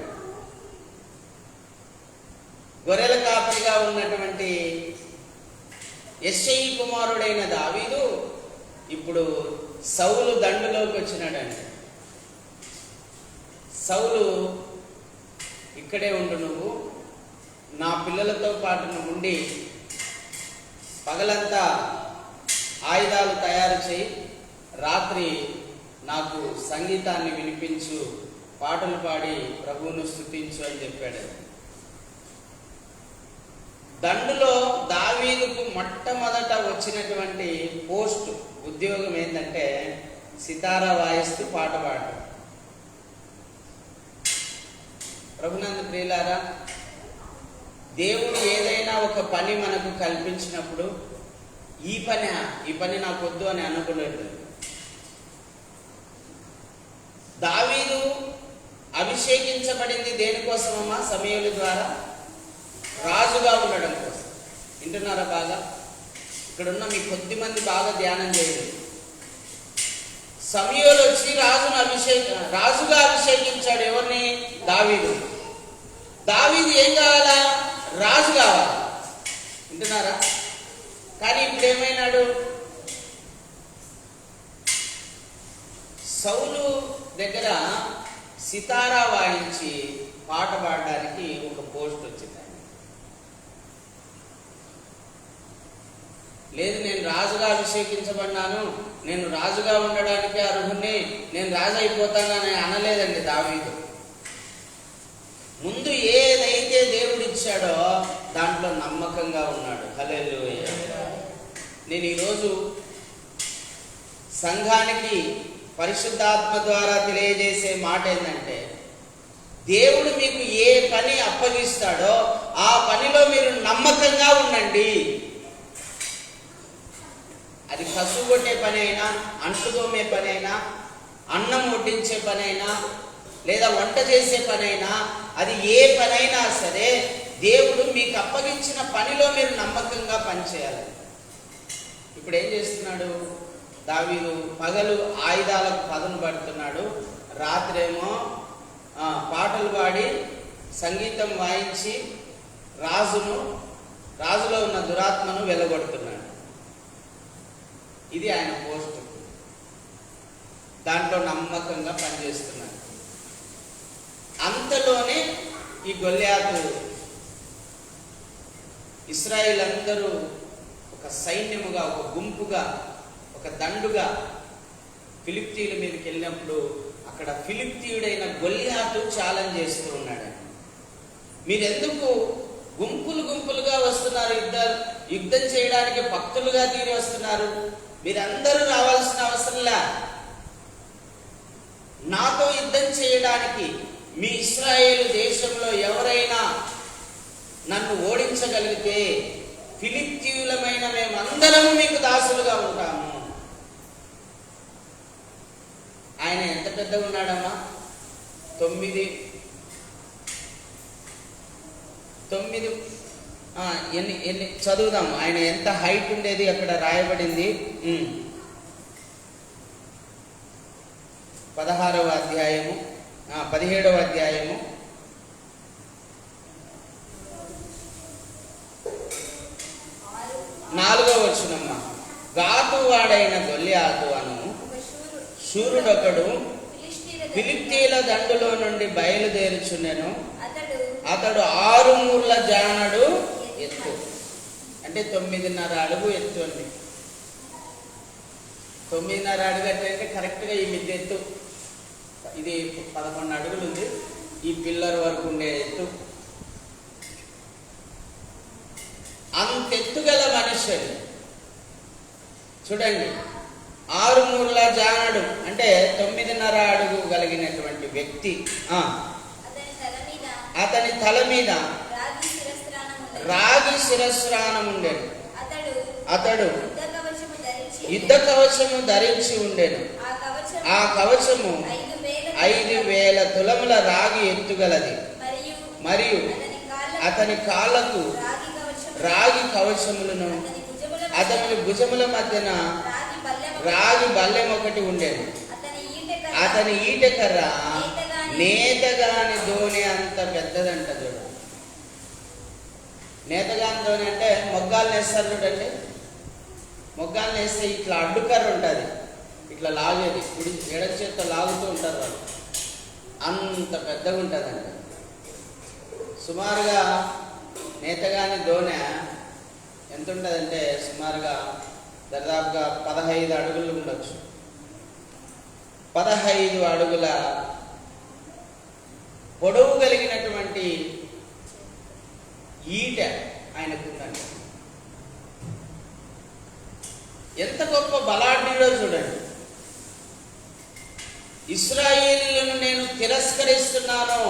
గొర్రెల కాపరిగా ఉన్నటువంటి యెష్షయి కుమారుడైన దావీదు ఇప్పుడు సౌలు దండులోకి వచ్చినాడండి. సౌలు ఇక్కడే ఉండు, నువ్వు నా పిల్లలతో పాటు నువ్వు ఉండి పగలంతా ఆయుధాలు తయారు చేయి, రాత్రి నాకు సంగీతాన్ని వినిపించు, పాటలు పాడి ప్రభువును స్తుతించు అని చెప్పాడు. దండులో దావీదుకు మొట్టమొదట వచ్చినటువంటి పోస్ట్ ఉద్యోగం ఏంటంటే సితారా వాయిస్తూ పాట పాడటం. ప్రభునందు ప్రియులారా, దేవుడు ఏదైనా ఒక పని మనకు కల్పించినప్పుడు ఈ పని నాకు వద్దు అని అనుకోలేదు. దావీదు అభిషేకించబడింది దేనికోసమమ్మా? సమూయేలు ద్వారా రాజుగా ఉండడం కోసం. వింటున్నారా బాగా? ఇక్కడున్న మీ కొద్ది మంది బాగా ధ్యానం చేయండి. సమూయేలు వచ్చి రాజుగా అభిషేకించాడు. ఎవరిని? దావీదు. దావీదు ఏం కావాలా? రాజు కావాలి. వింటున్నారా? కానీ ఇప్పుడు ఏమైనాడు? సౌలు దగ్గర సితారా వాయించి పాట పాడడానికి ఒక పోస్ట్ వచ్చింది. లేదు, నేను రాజుగా అభిషేకించబడినాను, నేను రాజుగా ఉండడానికి అర్హుణ్ణి, నేను రాజు అయిపోతానని అనలేదండి దావీదు. ముందు ఏదైతే దేవుడు ఇచ్చాడో దాంట్లో నమ్మకంగా ఉన్నాడు. హల్లెలూయా. నేను ఈరోజు సంఘానికి పరిశుద్ధాత్మ ద్వారా తెలియజేసే మాట ఏంటంటే, దేవుడు మీకు ఏ పని అప్పగిస్తాడో ఆ పనిలో మీరు నమ్మకంగా ఉండండి. అది కసువు కొట్టే పని అయినా, అంట్లు తోమే పని అయినా, అన్నం వడ్డించే పని అయినా, లేదా వంట చేసే పని అయినా, అది ఏ పనైనా సరే దేవుడు మీకు అప్పగించిన పనిలో మీరు నమ్మకంగా పనిచేయాలి. ఇప్పుడు ఏం చేస్తున్నాడు దావీదు? పగలు ఆయుధాలకు పదును పడుతున్నాడు, రాత్రేమో పాటలు పాడి సంగీతం వాయించి రాజులో ఉన్న దురాత్మను వెలగొడుతున్నాడు. ఇది ఆయన పోస్ట్. దాంట్లో నమ్మకంగా పనిచేస్తున్నాడు. అంతలోనే ఈ గొల్యాతు ఇశ్రాయేల్ అందరూ ఒక సైన్యముగా, ఒక గుంపుగా, ఒక దండుగా ఫిలిష్తీయుల మీదకి వెళ్ళినప్పుడు అక్కడ ఫిలిష్తీయుడైన గొల్యాతు ఛాలెంజ్ చేస్తూ ఉన్నాడు. మీరెందుకు గుంపులుగా వస్తున్నారు? యుద్ధం చేయడానికి భక్తులుగా తీరి వస్తున్నారు. మీరందరూ రావాల్సిన అవసరంలా. నాతో యుద్ధం చేయడానికి మీ ఇశ్రాయేలు దేశంలో ఎవరైనా నన్ను ఓడించగలిగితే ఫిలిష్తీయులమైన మేమందరము మీకు దాసులుగా ఉంటాము. ఆయన ఎంత పెద్దగా ఉన్నాడమ్మా? 9 ఎన్ని చదువుదాం. ఆయన ఎంత హైట్ ఉండేది అక్కడ రాయబడింది. 16వ అధ్యాయము 17వ అధ్యాయము 4వ వచనమ్మ. గాతు వాడైన గొల్యాతు అను శూరుడొకడు ఫిలిష్తీయుల దండులో నుండి బయలుదేరుచున్నెను. అతడు 6 మూరల జానడు ఎత్తు, అంటే 9.5 అడుగు ఎత్తు అండి. 9.5 అడుగు అంటే కరెక్ట్గా ఈ మిద్దె ఎత్తు. ఇది 11 అడుగులు ఉంది. ఈ పిల్లర్ వరకు ఉండే ఎత్తు. అంతెత్తు గల మనుష్యుడు చూడండి. 6 మూరల జానడు అంటే 9.5 అడుగు కలిగినటువంటి వ్యక్తి. అతని తల మీద రాగి శిరస్త్రాణం ఉండేను. అతడు యుద్ధ కవచము ధరించి ఉండేను. ఆ కవచము 5,000 తులముల రాగి ఎత్తుగలది. మరియు అతని కాళ్ళకు రాగి కవచములను, అతని భుజముల మధ్యన రాగి బల్లెం ఒకటి ఉండేది. అతని ఈటెకర్ర నేతగాని దోణి అంత పెద్దదంట. చూడు, నేతగాని దోణి అంటే మొగ్గాలు నేస్తారు చూడండి. మొగ్గాలు నేస్తే ఇట్లా అడ్డుకర్ర ఉంటుంది, ఇట్లా లాగేది. కుడి ఎడమ చేత్తో లాగుతూ ఉంటారు వాళ్ళు. అంత పెద్దగా ఉంటుందంట. సుమారుగా నేతగాని దోణె ఎంత ఉంటుందంటే సుమారుగా దాదాపుగా 15 అడుగులు ఉండొచ్చు. 15 అడుగుల పొడవు కలిగినటువంటి ఈట ఆయనకుందండి. ఎంత గొప్ప బలాఢ్యుడో చూడండి. ఇశ్రాయేలీయులను నేను తిరస్కరిస్తున్నాను,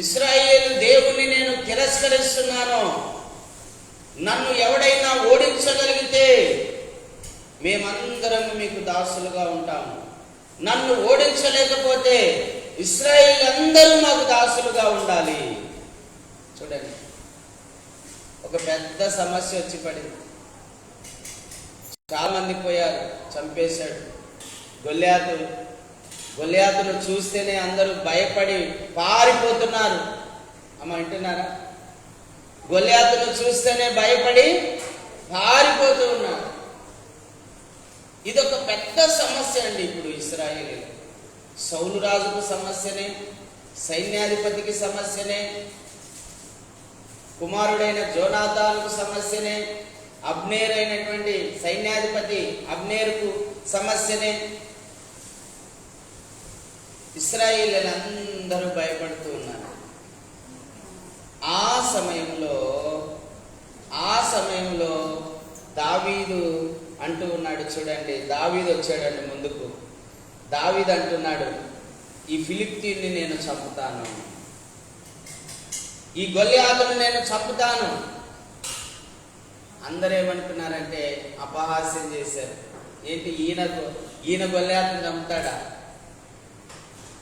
ఇశ్రాయేలు దేవుణ్ణి నేను తిరస్కరిస్తున్నాను. నన్ను ఎవడైనా ఓడించగలిగితే మేమందరం మీకు దాసులుగా ఉంటాము. నన్ను ఓడించలేకపోతే ఇశ్రాయేలు అందరూ నాకు దాసులుగా ఉండాలి. చూడండి, ఒక పెద్ద సమస్య వచ్చి పడింది. చాలా మంది పోయారు, చంపేశాడు. గొల్యాతును చూస్తేనే అందరూ భయపడి పారిపోతున్నారు. అమ్మ వింటున్నారా? గొల్యాతును చూస్తేనే భయపడి పారిపోతూ ఉన్నారు. ఇదొక పెద్ద సమస్య అండి. ఇప్పుడు ఇశ్రాయేలు సౌలు రాజుకు సమస్యనే, సైన్యాధిపతికి సమస్యనే, కుమారుడైన జోనాతానుకు సమస్యనే, అబ్నేర్ అయినటువంటి సైన్యాధిపతి అబ్నేరుకు సమస్యనే. ఇశ్రాయేలీయులందరూ భయపడుతూ ఉన్నారు. ఆ సమయంలో దావీదు అంటూ ఉన్నాడు. చూడండి, దావీదు వచ్చాడండి ముందుకు. దావీదు అంటున్నాడు, ఈ ఫిలిష్తీయుని నేను చంపుతాను, ఈ గొల్యాతును నేను చంపుతాను. అందరూ ఏమనుకున్నారంటే అపహాస్యం చేశారు. ఏంటి, ఈయన గొల్యాతును చంపుతాడా?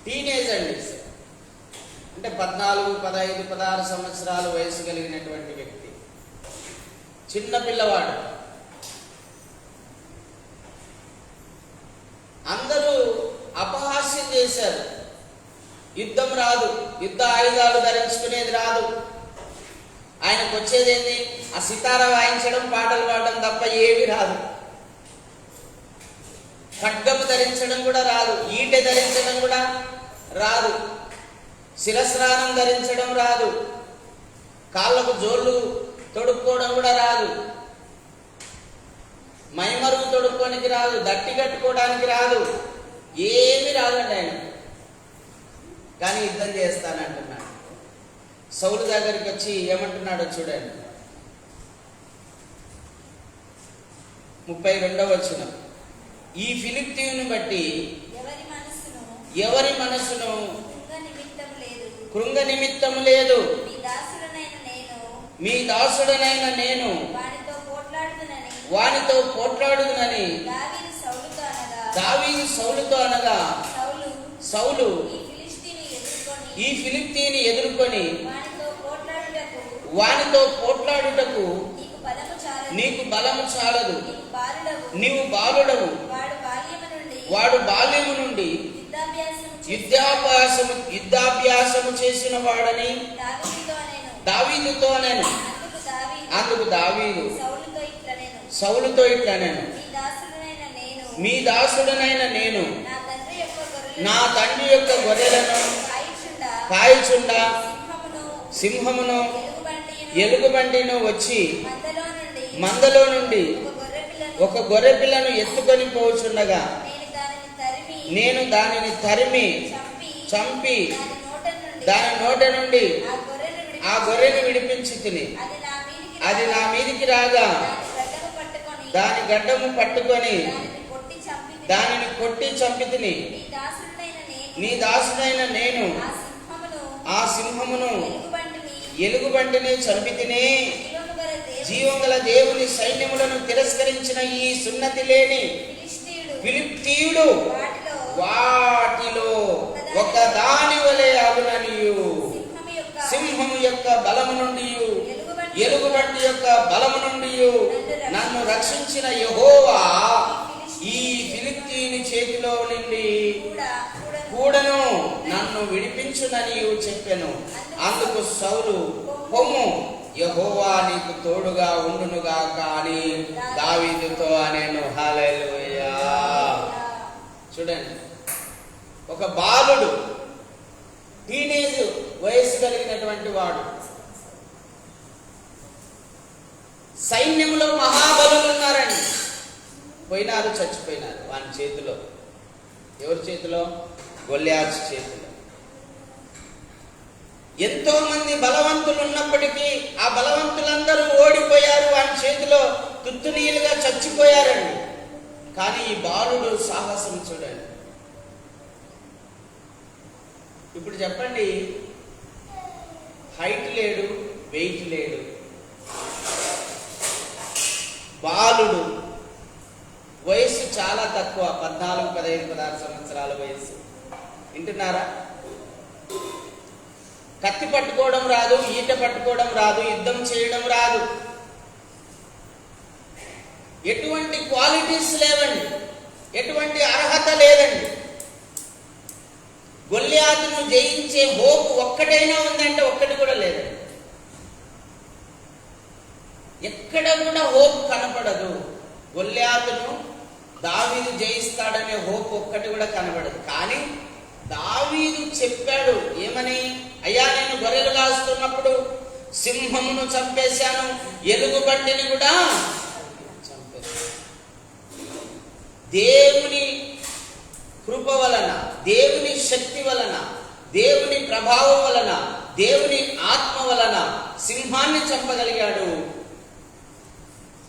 టీనేజ్ అండి, అంటే 14, 15, 16 సంవత్సరాలు వయసు కలిగినటువంటి వ్యక్తి, చిన్న పిల్లవాడు. అందరూ అపహాస్యం చేశారు. యుద్ధం రాదు, యుద్ధ ఆయుధాలు ధరించుకునేది రాదు. ఆయనకు వచ్చేది ఏంది? ఆ సితారా వాయించడం, పాటలు పాడడం తప్ప ఏవి రాదు. ఖడ్గము ధరించడం కూడా రాదు, ఈటె ధరించడం కూడా రాదు, శిరస్నానం ధరించడం రాదు, కాళ్ళకు జోళ్ళు తొడుక్కోవడం కూడా రాదు, మైమరుగు తొడుక్కోనికి రాదు, దట్టి కట్టుకోవడానికి రాదు, ఏమి రాదండి ఆయన. కానీ యుద్ధం చేస్తానంటున్నాడు. సౌలు దగ్గరికి వచ్చి ఏమంటున్నాడో చూడండి, 32వ వచనం. ఈ ఫిలిష్తీయుని బట్టి ఎవరి మనసును కృంగ నిమిత్తం లేదు, మీ దాసుడనైన నేను వానితో పోట్లాడుదునని దావీదు సౌలుతో అనగా, సౌలు ఈ ఫిలిష్తీయుని ఎదుర్కొని వానితో పోట్లాడుటకు నీకు బలము చాలదు, నీవు బాలుడవు. వాడు బాల్యము నుండి యుద్ధాభ్యాసము చేసిన వాడని దావీదుతో నేను. అందుకు దావీదు సౌలుతో ఇట్లా నేను, మీ దాసుడనైన నేను నా తండ్రి యొక్క గొర్రెలను కాయచుండా సింహమును ఎలుగుబంటిను వచ్చి మందలో నుండి ఒక గొర్రె పిల్లను ఎత్తుకొని పోచుండగా నేను దానిని తరిమి చంపి దాని నోట నుండి ఆ గొర్రెను విడిపించి తిని, అది నా మీదికి రాగా దాని గడ్డము పట్టుకొని దానిని కొట్టి చంపి తిని, నీ దాసుడైన నేను ఆ సింహమును ఎలుగుబంటిని చంపి తిని, జీవముగల దేవుని సైన్యములను తిరస్కరించిన ఈ సున్నతి లేని ఫిలిష్తీయుడు వాటిలో ఒక దాని వలె అగుననియు, సింహము యొక్క బలము నుండి ఎలుగుబంటి యొక్క బలము నుండి నన్ను రక్షించిన యెహోవా ఈ ఫిలిష్తీయుని చేతిలో నుండి కూడను నన్ను విడిపించునని చెప్పెను. అందుకు సౌలు, పొమ్ము, యెహోవా నీకు తోడుగా ఉండునుగాక అని దావీదుతో అనేను. హల్లెలూయా. చూడండి, ఒక బాలుడు, టీనేజ్ వయసు కలిగినటువంటి వాడు, సైన్యంలో మహాబలులు ఉన్నారండి, పోయినారు, చచ్చిపోయినారు వాని చేతిలో. ఎవరి చేతిలో? గొల్యాతు చేతిలో. ఎంతో మంది బలవంతులు ఉన్నప్పటికీ ఆ బలవంతులందరూ ఓడిపోయారు, వాని చేతిలో తుత్తునీయులుగా చచ్చిపోయారండి. కానీ ఈ బాలుడు సాహసం చూడండి. ఇప్పుడు చెప్పండి, హైట్ లేడు, వెయిట్ లేడు, బాలుడు, వయసు చాలా తక్కువ, 14, 15, 16 సంవత్సరాల వయసు. వింటున్నారా? కత్తి పట్టుకోవడం రాదు, ఈట పట్టుకోవడం రాదు, యుద్ధం చేయడం రాదు, ఎటువంటి క్వాలిటీస్ లేవండి, ఎటువంటి అర్హత లేదండి. గొల్యాతును జయించే హోప్ ఒక్కటైనా ఉందంటే ఒక్కటి కూడా లేదండి. ఎక్కడ కూడా హోప్ కనపడదు. గొల్యాతును దావీదు జయిస్తాడనే హోప్ ఒక్కటి కూడా కనబడదు. కానీ దావీదు చెప్పాడు ఏమని? అయ్యా, నేను గొర్రెలు కాస్తున్నప్పుడు సింహమును చంపేశాను, ఎలుగుబంటిని కూడా చంపేశాను. దేవుని కృప వలన, దేవుని శక్తి వలన, దేవుని ప్రభావం వలన, దేవుని ఆత్మ వలన సింహాన్ని చంపగలిగాడు,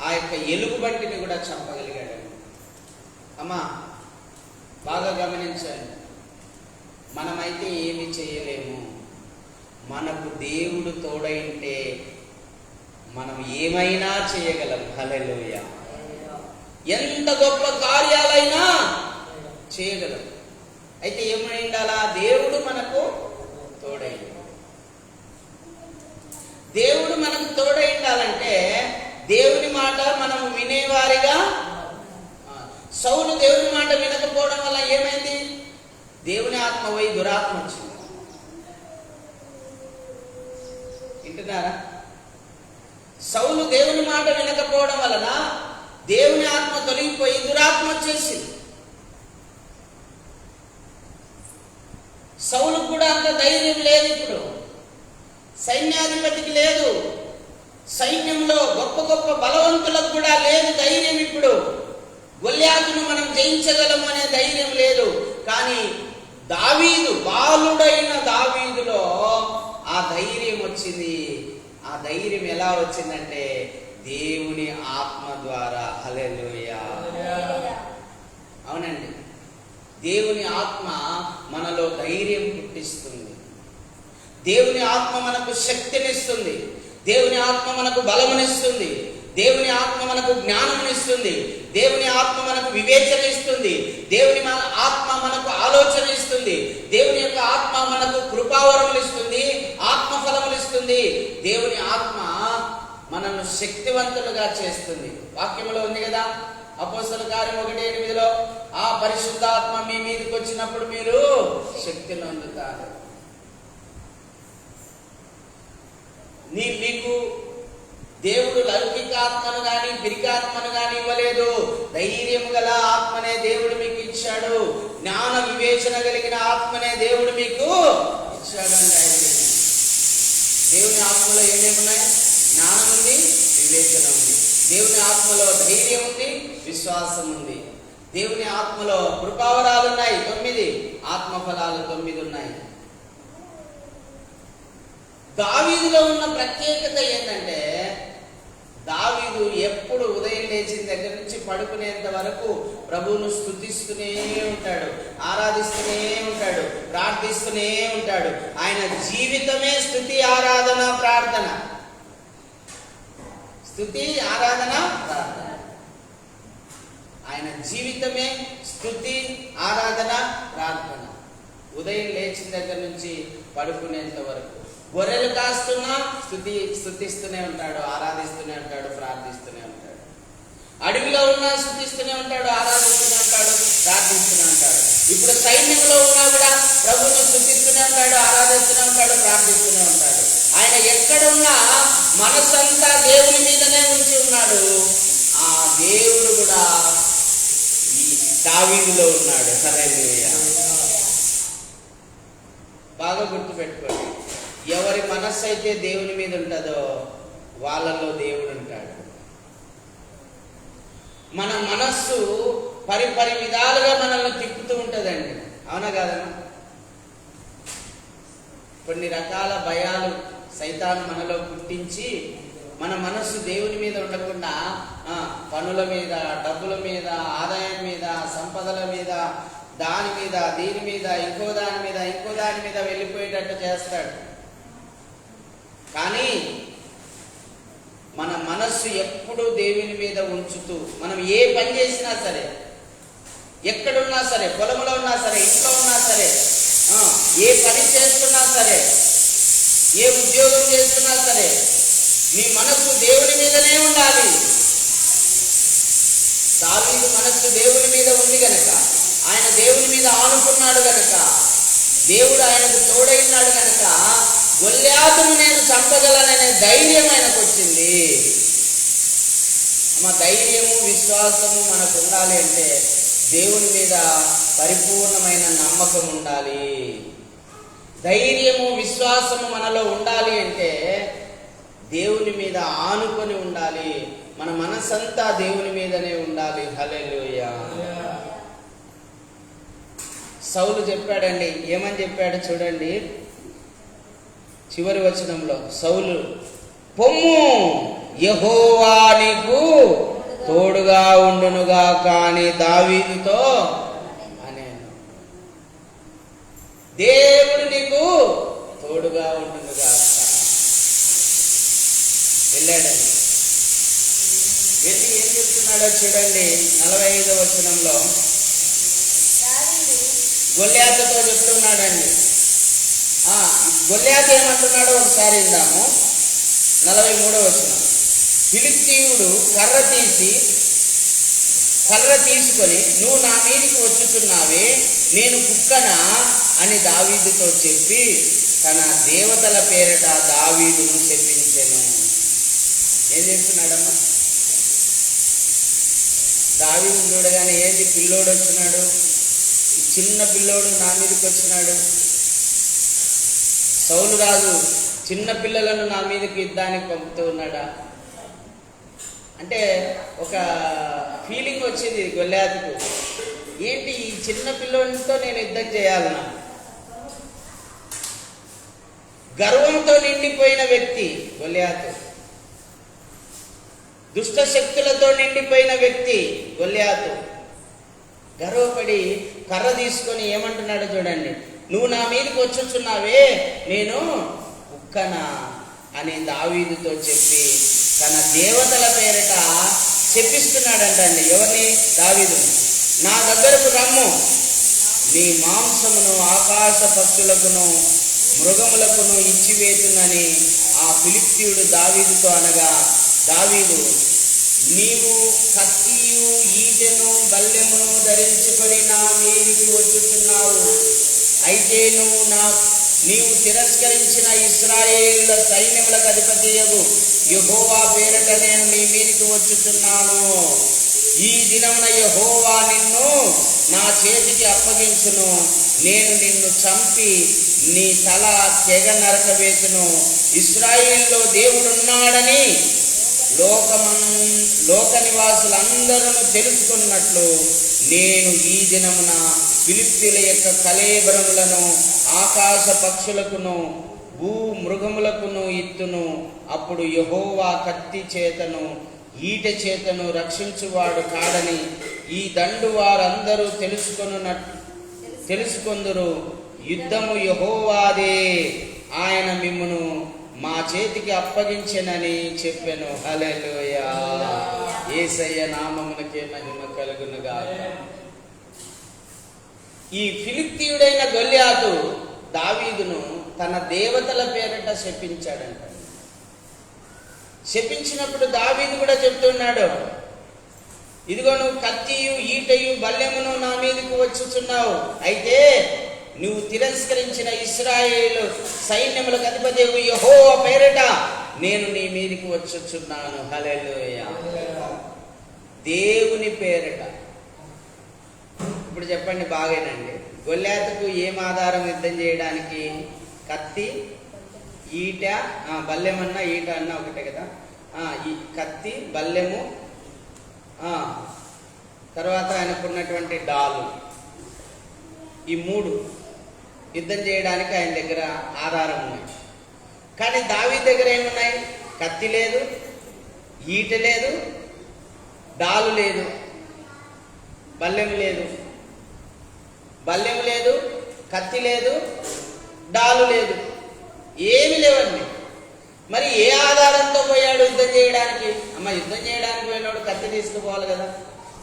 ఆ యొక్క ఎలుగుబంటిని కూడా చంపగలిగాడు. అమ్మా బాగా గమనించండి, మనమైతే ఏమి చేయలేము. మనకు దేవుడు తోడైంటే మనం ఏమైనా చేయగలం. హల్లెలూయా. ఎంత గొప్ప కార్యాలైనా చేయగలం. అయితే ఏమై ఉండాలా? దేవుడు మనకు తోడై. దేవుడు మనకు తోడై ఉండాలంటే దేవుని మాట మనం వినేవారిగా. సౌలు దేవుని మాట వినకపోవడం వల్ల ఏమైంది? దేవుని ఆత్మ పోయి దురాత్మ వచ్చింది. వింటున్నారా? సౌలు దేవుని మాట వినకపోవడం వలన దేవుని ఆత్మ తొలగిపోయి దురాత్మ వచ్చేసింది. సౌలుకు కూడా అంత ధైర్యం లేదు. ఇప్పుడు సైన్యాధిపతికి లేదు, సైన్యంలో గొప్ప గొప్ప బలవంతులకు కూడా లేదు ధైర్యం. ఇప్పుడు గొల్యాతును మనం జయించగలము అనే ధైర్యం లేదు. కానీ దావీదు, బాలుడైన దావీదులో ఆ ధైర్యం వచ్చింది. ఆ ధైర్యం ఎలా వచ్చిందంటే దేవుని ఆత్మ ద్వారా. హల్లెలూయా. అవునండి, దేవుని ఆత్మ మనలో ధైర్యం పుట్టిస్తుంది. దేవుని ఆత్మ మనకు శక్తినిస్తుంది. దేవుని ఆత్మ మనకు బలమునిస్తుంది. దేవుని ఆత్మ మనకు జ్ఞానమునిస్తుంది. దేవుని ఆత్మ మనకు వివేచన ఇస్తుంది. దేవుని ఆత్మ మనకు ఆలోచన ఇస్తుంది. దేవుని యొక్క ఆత్మ మనకు కృపావరములు ఇస్తుంది, ఆత్మఫలములు ఇస్తుంది. దేవుని ఆత్మ మనను శక్తివంతులుగా చేస్తుంది. వాక్యములో ఉంది కదా, అపోస్తలుల కార్యం 1:8, ఆ పరిశుద్ధాత్మ మీ మీదకి వచ్చినప్పుడు మీరు శక్తిని పొందుతారు. మీకు దేవుడు లౌకిక ఆత్మను గాని పిరికాత్మను గాని ఇవ్వలేదు. ధైర్యం గల ఆత్మనే దేవుడు మీకు ఇచ్చాడు. జ్ఞాన వివేచన కలిగిన ఆత్మనే దేవుడు మీకు ఇచ్చాడు. దేవుని ఆత్మలో ఏమేమి ఉన్నాయి? జ్ఞానం ఉంది, వివేచన ఉంది. దేవుని ఆత్మలో ధైర్యం ఉంది, విశ్వాసం ఉంది. దేవుని ఆత్మలో కృపావరాలు ఉన్నాయి 9, ఆత్మఫలాలు 9 ఉన్నాయి. దావీదులో ఉన్న ప్రత్యేకత ఏంటంటే, దావీదు ఎప్పుడు ఉదయం లేచిన దగ్గర నుంచి పడుకునేంత వరకు ప్రభువును స్తుతిస్తూనే ఉంటాడు, ఆరాధిస్తూనే ఉంటాడు, ప్రార్థిస్తూనే ఉంటాడు. ఆయన జీవితమే స్తుతి, ఆరాధన, ప్రార్థన. స్తుతి, ఆరాధన, ప్రార్థన. ఆయన జీవితమే స్తుతి, ఆరాధన, ప్రార్థన. ఉదయం లేచిన దగ్గర నుంచి పడుకునేంత వరకు. గొర్రెలు కాస్తున్నా స్తుతిస్తూనే ఉంటాడు, ఆరాధిస్తూనే ఉంటాడు, ప్రార్థిస్తూనే ఉంటాడు. అడవిలో ఉన్నా స్తుతిస్తూనే ఉంటాడు, ఆరాధిస్తూనే ఉంటాడు, ప్రార్థిస్తూనే ఉంటాడు. ఇప్పుడు సైన్యంలో ఉన్నా కూడా ప్రభువును స్తుతిస్తూనే ఉంటాడు, ఆరాధిస్తూనే ఉంటాడు, ప్రార్థిస్తూనే ఉంటాడు. ఆయన ఎక్కడున్నా మనసంతా దేవుని మీదనే ఉంచి ఉన్నాడు. ఆ దేవుడు కూడా ఈ దావీదులో ఉన్నాడు. హల్లెలూయా. బాగా గుర్తుపెట్టుకోండి, ఎవరి మనస్సు అయితే దేవుని మీద ఉంటుందో వాళ్ళలో దేవుడు ఉంటాడు. మన మనస్సు పరిపరి విధాలుగా మనల్ని తిప్పుతూ ఉంటుందండి. అవునా కాదమ్మా? కొన్ని రకాల భయాలు సైతాను మనలో పుట్టించి మన మనస్సు దేవుని మీద ఉండకుండా పనుల మీద, డబ్బుల మీద, ఆదాయం మీద, సంపదల మీద, దాని మీద, దీని మీద, ఇంకో దాని మీద, ఇంకో దాని మీద వెళ్ళిపోయేటట్టు చేస్తాడు. కానీ మన మనస్సు ఎప్పుడూ దేవుని మీద ఉంచుతూ మనం ఏ పని చేసినా సరే, ఎక్కడున్నా సరే, పొలంలో ఉన్నా సరే, ఇంట్లో ఉన్నా సరే, ఏ పని చేస్తున్నా సరే, ఏ ఉద్యోగం చేస్తున్నా సరే, మీ మనస్సు దేవుని మీదనే ఉండాలి. దావీదు మనస్సు దేవుని మీద ఉంది గనక, ఆయన దేవుని మీద ఆనుకున్నాడు గనక, దేవుడు ఆయనకు తోడైనాడు గనక గొల్యాతును నేను చంపగలననే ధైర్యం ఆయనకు వచ్చింది. మా ధైర్యము, విశ్వాసము మనకు ఉండాలి అంటే దేవుని మీద పరిపూర్ణమైన నమ్మకం ఉండాలి. ధైర్యము, విశ్వాసము మనలో ఉండాలి అంటే దేవుని మీద ఆనుకొని ఉండాలి. మన మనసంతా దేవుని మీదనే ఉండాలి. హల్లెలూయా. సౌలు చెప్పాడండి, ఏమని చెప్పాడు చూడండి, చివరి వచనంలో. సౌలు పొమ్ము, యెహోవా నీకు తోడుగా ఉండునుగా కానీ దావీదుతో అనేను. దేవుడు నీకు తోడుగా ఉండునుగా. వెళ్ళాడండి. వెళ్ళి ఏం చెప్తున్నాడో చూడండి. 45వ వచనంలో గొల్యాతుతో చెప్తున్నాడండి. గొల్యాతు ఏమంటున్నాడో ఒకసారి విందాము. 43వ వచనం. ఫిలిష్తీయుడు కర్ర తీసుకొని నువ్వు నా మీదికి వచ్చుచున్నావే, నేను కుక్కనా అని దావీదుతో చెప్పి తన దేవతల పేరట దావీదును చెప్పించెను. ఏం చెప్తున్నాడమ్మా? దావీదు చూడగానే ఏంటి, పిల్లోడు వచ్చినాడు, చిన్న పిల్లోడు నా మీదకి వచ్చినాడు. సౌలు రాజు చిన్న పిల్లలను నా మీదకి యుద్ధానికి పంపుతూ ఉన్నాడా అంటే ఒక ఫీలింగ్ వచ్చింది గొల్యాతుకు. ఏంటి, ఈ చిన్న పిల్లోడితో నేను యుద్ధం చేయాలన్నా? గర్వంతో నిండిపోయిన వ్యక్తి గొల్యాతు, దుష్ట శక్తులతో నిండిపోయిన వ్యక్తి గొల్యాతు. గర్వపడి కర్ర తీసుకొని ఏమంటున్నాడో చూడండి. నువ్వు నా మీదకి వచ్చుచున్నావే, నేను కుక్కనా అని దావీదుతో చెప్పి తన దేవతల పేరట చెప్పిస్తున్నాడంటండి. ఎవరిని? దావీదుని. నా దగ్గరకు రమ్ము, నీ మాంసమును ఆకాశ పక్షులకును మృగములకును ఇచ్చివేతునని ఆ ఫిలిష్తీయుడు దావీదుతో అనగా, దావీదు, నీవు కత్తియు ఈటెను బల్లెమును ధరించుకొని నా మీదికి వచ్చుచున్నావు. అయితే నీవు తిరస్కరించిన ఇశ్రాయేలుల సైన్యములకు అధిపతియగు యెహోవా పేరట నేను నీ మీదికి వచ్చుచున్నాను. ఈ దినమున యెహోవా నిన్ను నా చేతికి అప్పగించును. నేను నిన్ను చంపి నీ తల తెగ నరకవేతును. ఇశ్రాయేలులో దేవుడున్నాడని లోక నివాసులందరూ తెలుసుకున్నట్లు నేను ఈ దినమున ఫిలిష్తీయుల యొక్క కళేబరములను ఆకాశ పక్షులకును భూ మృగములకును ఇత్తును. అప్పుడు యెహోవా కత్తి చేతను ఈట చేతను రక్షించువాడు కాడని ఈ దండు వారందరూ తెలుసుకొందురు. యుద్ధము యెహోవాదే, ఆయన మిమ్మును మా చేతికి అప్పగించెనని చెప్పెను. హల్లెలూయా. యేసయ్య నామమునకే మహిమ కలుగునుగాక. ఈ ఫిలిష్తీయుడైన గొల్యాతు దావీదును తన దేవతల పేరట శపించాడంట. శపించినప్పుడు దావీదు కూడా చెప్తున్నాడు, ఇదిగో నువ్వు కత్తియు ఈటయు బల్లెమును నా మీదకు వచ్చుచున్నావు. అయితే నువ్వు తిరస్కరించిన ఇశ్రాయేలు సైన్యములకు అధిపతి యెహోవా పేరట నేను నీ మీదికి వచ్చుచున్నాను. హల్లెలూయా. దేవుని పేరట. ఇప్పుడు చెప్పండి బాగేనండి. గొల్యాతుకు ఏం ఆధారం యుద్ధం చేయడానికి? కత్తి, ఈట, బల్లెమన్నా ఈట అన్నా ఒకటే కదా. ఈ కత్తి, బల్లెము, తర్వాత ఆయనకున్నటువంటి డాలు, ఈ మూడు యుద్ధం చేయడానికి ఆయన దగ్గర ఆధారం ఉన్నాయి. కానీ దావీదు దగ్గర ఏమున్నాయి? కత్తి లేదు, ఈట లేదు, డాలు లేదు, బల్లెము లేదు, కత్తి లేదు, డాలు లేదు, ఏమి లేవండి. మరి ఏ ఆధారంతో పోయాడు యుద్ధం చేయడానికి? యుద్ధం చేయడానికి పోయినోడు కత్తి తీసుకుపోవాలి కదా,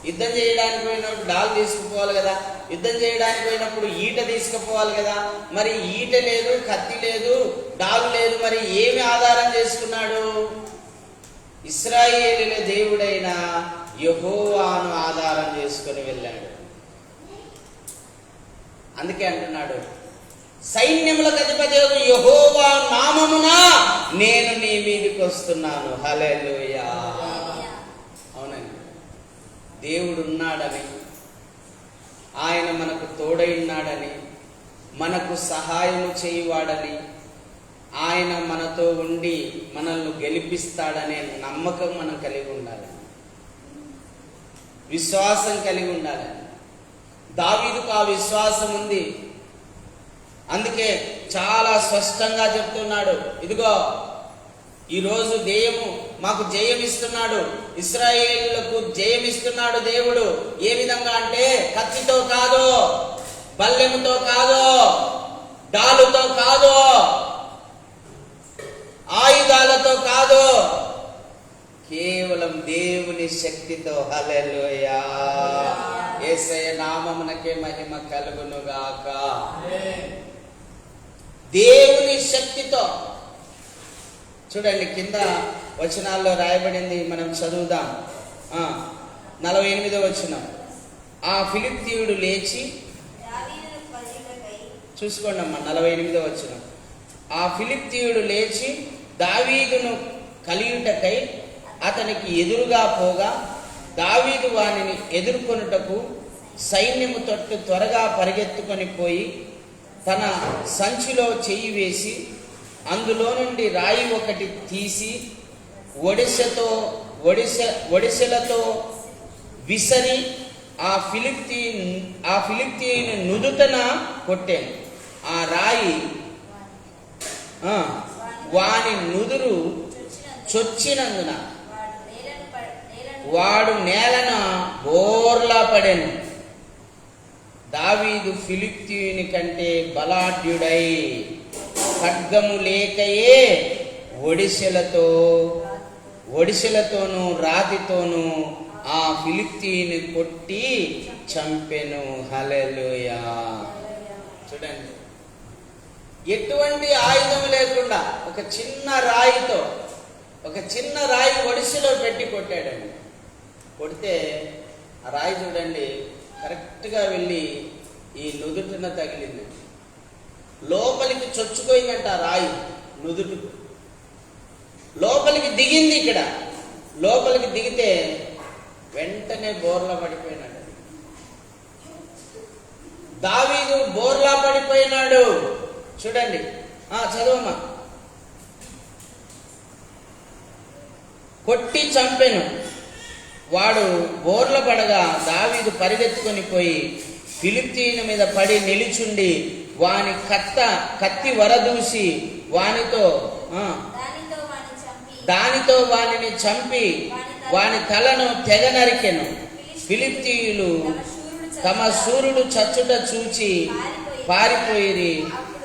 యుద్ధం చేయడానికి పోయినప్పుడు డాల్ తీసుకుపోవాలి కదా, యుద్ధం చేయడానికి పోయినప్పుడు ఈట తీసుకుపోవాలి కదా. మరి ఈట లేదు, కత్తి లేదు, డాలు లేదు, మరి ఏమి ఆధారం చేసుకున్నాడు? ఇశ్రాయేలీయుల దేవుడైన యెహోవాను ఆధారం చేసుకుని వెళ్ళాడు. అందుకే అంటున్నాడు, సైన్యములకు అధిపతి యెహోవా నామమున నేను నీ మీదకి వస్తున్నాను. హల్లెలూయా. అవునండి, దేవుడు ఉన్నాడని, ఆయన మనకు తోడై ఉన్నాడని, మనకు సహాయము చేయువాడని, ఆయన మనతో ఉండి మనల్ని గెలిపిస్తాడనే నమ్మకం మనం కలిగి ఉండాలి, విశ్వాసం కలిగి ఉండాలి. దావీదుకు ఆ విశ్వాసం ఉంది. అందుకే చాలా స్పష్టంగా చెప్తున్నాడు, ఇదిగో ఈరోజు దెయ్యము మాకు జయమిస్తున్నాడు, ఇశ్రాయేలులకు జయమిస్తున్నాడు దేవుడు. ఏ విధంగా అంటే కత్తితో కాదు, బల్లెముతో కాదు, డాలుతో కాదు, ఆయుధాలతో కాదు, కేవలం దేవుని శక్తితో. హల్లెలూయా. యేసయ్య నామమునకే మహిమ కలుగును గాక. దేవుని శక్తితో. చూడండి కింద వచనాల్లో రాయబడింది, మనం చదువుదాం. 48వ వచనం. ఆ ఫిలిష్తీయుడు లేచి, చూసుకోండి అమ్మా 48వ వచనం. ఆ ఫిలిష్తీయుడు లేచి దావీదును కలియుటకై అతనికి ఎదురుగా పోగా, దావీదు వానిని ఎదుర్కొనుటకు సైన్యము తట్టు త్వరగా పరిగెత్తుకొని పోయి తన సంచిలో చెయ్యి వేసి అందులో నుండి రాయి ఒకటి తీసి ఒడిసెలతో విసరి ఆ ఫిలిష్తీయుని నుదుటన కొట్టాను. ఆ రాయి వాని నుదురు చొచ్చినందున వాడు నేలన బోర్లా పడెను. దావీదు ఫిలిష్తీయుని కంటే బలాఢ్యుడై ఖడ్గము లేకయే ఒడిసెలతోనూ రాతితోనూ ఆ ఫిలిష్తీయుని కొట్టి చంపెను. హల్లెలూయా. చూడండి, ఎటువంటి ఆయుధం లేకుండా ఒక చిన్న రాయి ఒడిసెలో పెట్టి కొట్టాడండి. కొడితే ఆ రాయి చూడండి కరెక్ట్గా వెళ్ళి ఈ నుదుటిన తగిలింది. లోపలికి చొచ్చుకోయిందంట ఆ రాయి, నుదుటు లోపలికి దిగింది. ఇక్కడ లోపలికి దిగితే వెంటనే బోర్లా పడిపోయినాడు. దావీదు బోర్లా పడిపోయినాడు. చూడండి, చదవమ్మా. కొట్టి చంపెను. వాడు బోర్ల పడగా దావీదు పరిగెత్తుకొని పోయి ఫిలిష్తీయుని మీద పడి నిలుచుండి వాని కత్తి వరదూసి దానితో వానిని చంపి వాని తలను తెగ నరికెను. ఫిలిష్తీయులు తమ శూరుడు చచ్చుట చూచి పారిపోయిరి.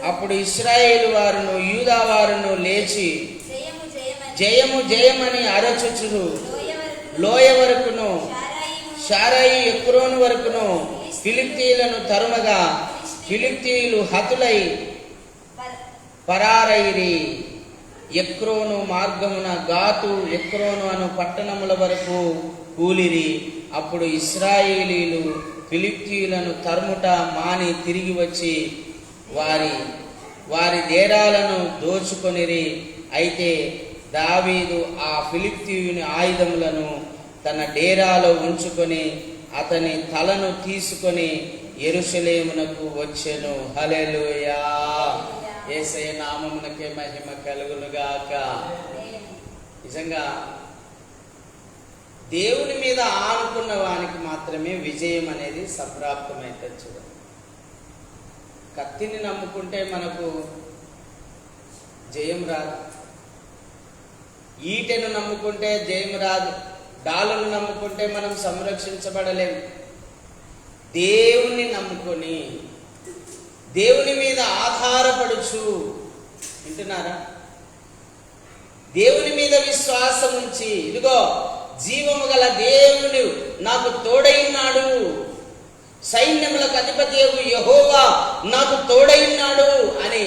అప్పుడు ఇశ్రాయేలు వారును యూదా వారును లేచి జయము జయమని అరచుచురు లోయ వరకును షారాయి ఎక్రోను వరకును ఫిలిష్తీయులను తరుమగా ఫిలిష్తీయులు హతులై పరారైరి. ఎక్రోను మార్గమున గాతు ఎక్రోను అను పట్టణముల వరకు కూలిరి. అప్పుడు ఇశ్రాయేలీలు ఫిలిష్తీయులను తరుముట మాని తిరిగి వచ్చి వారి డేరాలను దోచుకొనిరి. అయితే దావీదు ఆ ఫిలిష్తీయుని ఆయుధములను తన డేరాలో ఉంచుకొని అతని తలను తీసుకొని యెరూషలేమునకు వచ్చెను. హల్లెలూయా. యేసయ్య నామమునకే మహిమ కలుగును గాక. నిజంగా దేవుని మీద ఆనుకున్న వానికి మాత్రమే విజయం అనేది సంప్రాప్తమైతుంది. చూడండి, కత్తిని నమ్ముకుంటే మనకు జయం రాదు, ఈటెను నమ్ముకుంటే జయం రాదు, డాలును నమ్ముకుంటే మనం సంరక్షించబడలేము. దేవుణ్ణి నమ్ముకొని దేవుని మీద ఆధారపడుచు, వింటున్నారా? దేవుని మీద విశ్వాసం ఉంచి, ఇదిగో జీవము గల దేవుడు నాకు తోడైనాడు, సైన్యములకు అధిపతియగు యెహోవా నాకు తోడైనాడు అని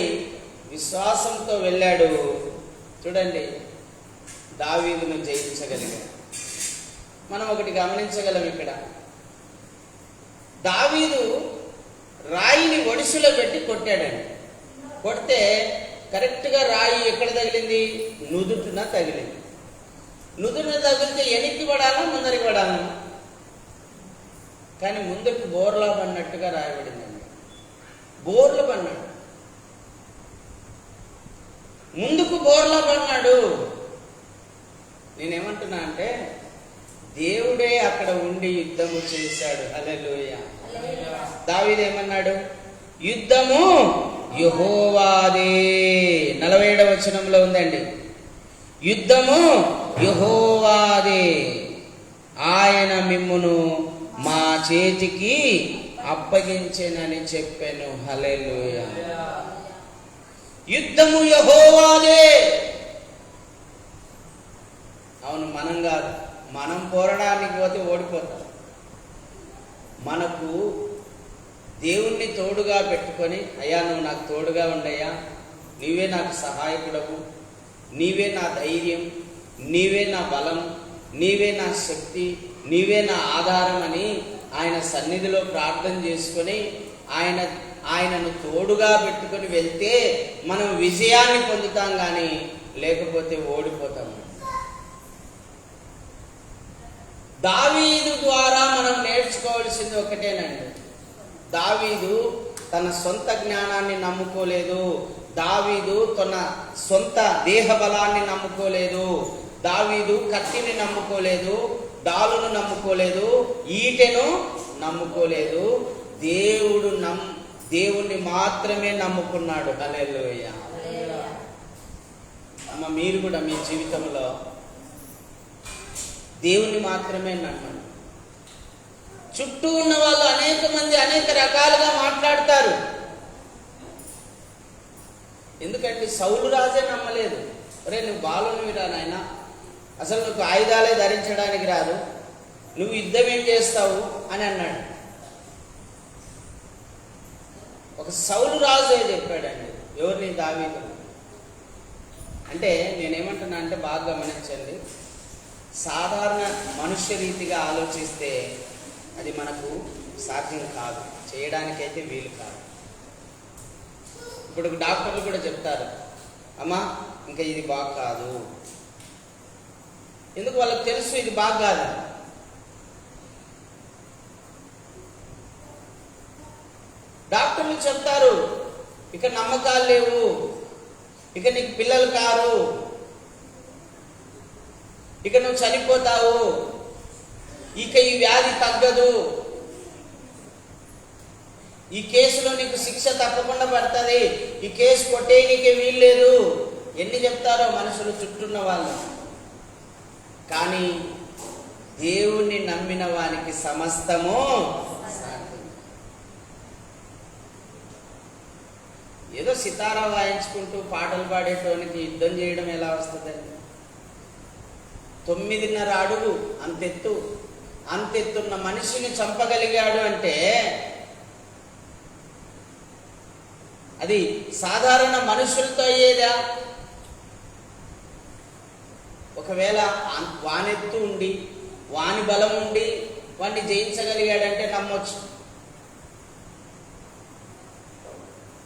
విశ్వాసంతో వెళ్ళాడు. చూడండి, దావీదును జయించగలిగాడు. మనం ఒకటి గమనించగలం. ఇక్కడ దావీదు రాయిని ఒడిసెలో పెట్టి కొట్టాడండి. కొడితే కరెక్ట్గా రాయి ఎక్కడ తగిలింది? నుదుటిన తగిలింది. నుదుటిన తగిలితే వెనక్కి పడాలా ముందరికి పడాలా? కానీ ముందుకు బోర్లా పడినట్టుగా రాయబడిందండి. బోర్లు పడినాడు, ముందుకు బోర్లా పడినాడు. నేనేమంటున్నా అంటే దేవుడే అక్కడ ఉండి యుద్ధము చేశాడు. హల్లెలూయా. దావీదు ఏమన్నాడు? యుద్ధము యెహోవాదే. 47వ వచనంలో ఉందండి. యుద్ధము యెహోవాదే, ఆయన మిమ్మును మా చేతికి అప్పగించెనని చెప్పాను. హల్లెలూయా. యుద్ధము యెహోవాదే. అవును, మనం కాదు. మనం పోరాడానికి పోతే ఓడిపోతాం. మనకు దేవుణ్ణి తోడుగా పెట్టుకొని, అయ్యా నువ్వు నాకు తోడుగా ఉండయ్యా, నీవే నాకు సహాయకుడవు, నీవే నా ధైర్యం, నీవే నా బలం, నీవే నా శక్తి, నీవే నా ఆధారం అని ఆయన సన్నిధిలో ప్రార్థన చేసుకొని ఆయనను తోడుగా పెట్టుకొని వెళ్తే మనం విజయాన్ని పొందుతాం, కానీ లేకపోతే ఓడిపోతాం. దావీదు ద్వారా మనం నేర్చుకోవాల్సింది ఒకటేనండి. దావీదు తన సొంత జ్ఞానాన్ని నమ్ముకోలేదు. దావీదు తన సొంత దేహ బలాన్ని నమ్ముకోలేదు. దావీదు కత్తిని నమ్ముకోలేదు, డాలును నమ్ముకోలేదు, ఈటెను నమ్ముకోలేదు. దేవుణ్ణి మాత్రమే నమ్ముకున్నాడు. హల్లెలూయా. అమ్మ, మీరు కూడా మీ జీవితంలో దేవుణ్ణి మాత్రమే నమ్మండి. చుట్టూ ఉన్న వాళ్ళు అనేక మంది అనేక రకాలుగా మాట్లాడతారు. ఎందుకంటే సౌలు రాజే నమ్మలేదు. ఒరే, నువ్వు బాలునివిరా నాయన, అసలు నువ్వు ఆయుధాలే ధరించడానికి రాదు, నువ్వు యుద్ధం ఏం చేస్తావు అని అన్నాడు. ఒక సౌలు రాజే చెప్పాడండి. ఎవరిని? దావీదు. అంటే నేనేమంటున్నా అంటే బాగా గమనించండి. సాధారణ మనుష్య రీతిగా ఆలోచిస్తే అది మనకు సాధ్యం కాదు, చేయడానికైతే వీలు కాదు. ఇప్పుడు డాక్టర్లు కూడా చెప్తారు, అమ్మా ఇంకా ఇది బాగా కాదు. ఎందుకు? వాళ్ళకి తెలుసు ఇది బాగా కాదు. డాక్టర్లు చెప్తారు, ఇక నమ్మకాలు లేవు, ఇక నీకు పిల్లలు కారు, ఇక నువ్వు చనిపోతావు, ఇక ఈ వ్యాధి తగ్గదు, ఈ కేసులో నీకు శిక్ష తప్పకుండా పడుతుంది, ఈ కేసు కొట్టేయనీకే వీల్లేదు. ఎన్ని చెప్తారో మనుషులు చుట్టూన్న వాళ్ళు. కానీ దేవుణ్ణి నమ్మిన వానికి సమస్తము సాధ్యం. ఏదో సితారా వాయించుకుంటూ పాటలు పాడేటోనికి యుద్ధం చేయడం ఎలా వస్తుందండి? 9.5 అడుగు అంతెత్తున్న మనిషిని చంపగలిగాడు అంటే అది సాధారణ మనుషులతో అయ్యేదా? ఒకవేళ వానెత్తు ఉండి వాని బలం ఉండి వాడిని జయించగలిగాడంటే నమ్మొచ్చు.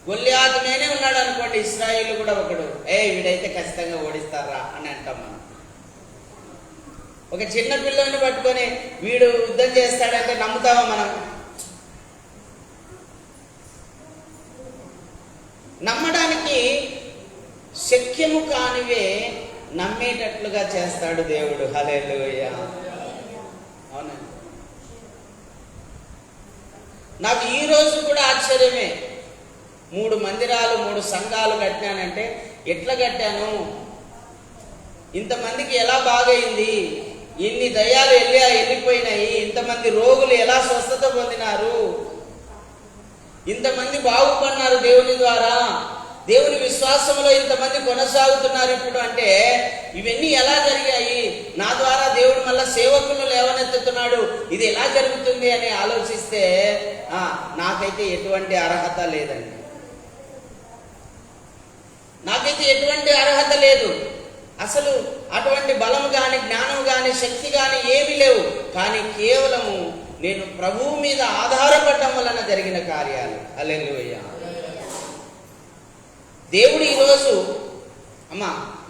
గొల్లియాతు మీనే ఉన్నాడు అనుకోండి, ఇశ్రాయేలు కూడా ఒకడు, వీడైతే ఖచ్చితంగా ఓడిస్తారా అని అంటాం మనం. ఒక చిన్న పిల్లని పట్టుకొని వీడు యుద్ధం చేస్తాడంటే నమ్ముతామా మనం? నమ్మడానికి శక్యము కానివే నమ్మేటట్లుగా చేస్తాడు దేవుడు. హల్లెలూయా. అవునండి. నాకు ఈ రోజు కూడా ఆశ్చర్యమే. 3 మందిరాలు 3 సంఘాలు కట్టానంటే ఎట్లా కట్టాను, ఇంతమందికి ఎలా బాగైంది, ఇన్ని దయ్యాలు వెళ్ళిపోయినాయి, ఇంతమంది రోగులు ఎలా స్వస్థత పొందినారు, ఇంతమంది బాగుపడినారు దేవుని ద్వారా, దేవుని విశ్వాసంలో ఇంతమంది కొనసాగుతున్నారు ఇప్పుడు అంటే ఇవన్నీ ఎలా జరిగాయి? నా ద్వారా దేవుడు మళ్ళా సేవకులను లేవనెత్తుతున్నాడు, ఇది ఎలా జరుగుతుంది అని ఆలోచిస్తే నాకైతే ఎటువంటి అర్హత లేదండి. నాకైతే ఎటువంటి అర్హత లేదు. అసలు అటువంటి బలం కానీ జ్ఞానం కానీ శక్తి కానీ ఏమీ లేవు. కానీ కేవలము నేను ప్రభువు మీద ఆధారపడటం వలన జరిగిన కార్యాలు. హల్లెలూయా. దేవుడు ఈరోజు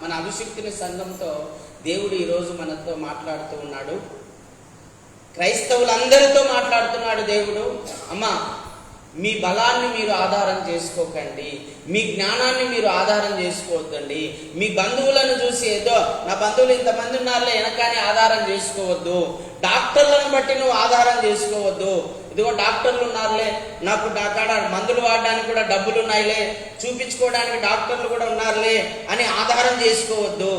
మన అభిషిక్తుని సంఘంతో దేవుడు ఈరోజు మనతో మాట్లాడుతూ ఉన్నాడు. క్రైస్తవులందరితో మాట్లాడుతున్నాడు దేవుడు. మీ బలాన్ని మీరు ఆధారం చేసుకోకండి, మీ జ్ఞానాన్ని మీరు ఆధారం చేసుకోవద్దండి. మీ బంధువులను చూసి ఏదో నా బంధువులు ఇంతమంది ఉన్నారులే వెనకాని ఆధారం చేసుకోవద్దు. డాక్టర్లను బట్టి నువ్వు ఆధారం చేసుకోవద్దు. ఇదిగో డాక్టర్లు ఉన్నారులే, నాకు నా కాడ మందులు వాడడానికి కూడా డబ్బులు ఉన్నాయిలే, చూపించుకోవడానికి డాక్టర్లు కూడా ఉన్నారులే అని ఆధారం చేసుకోవద్దు.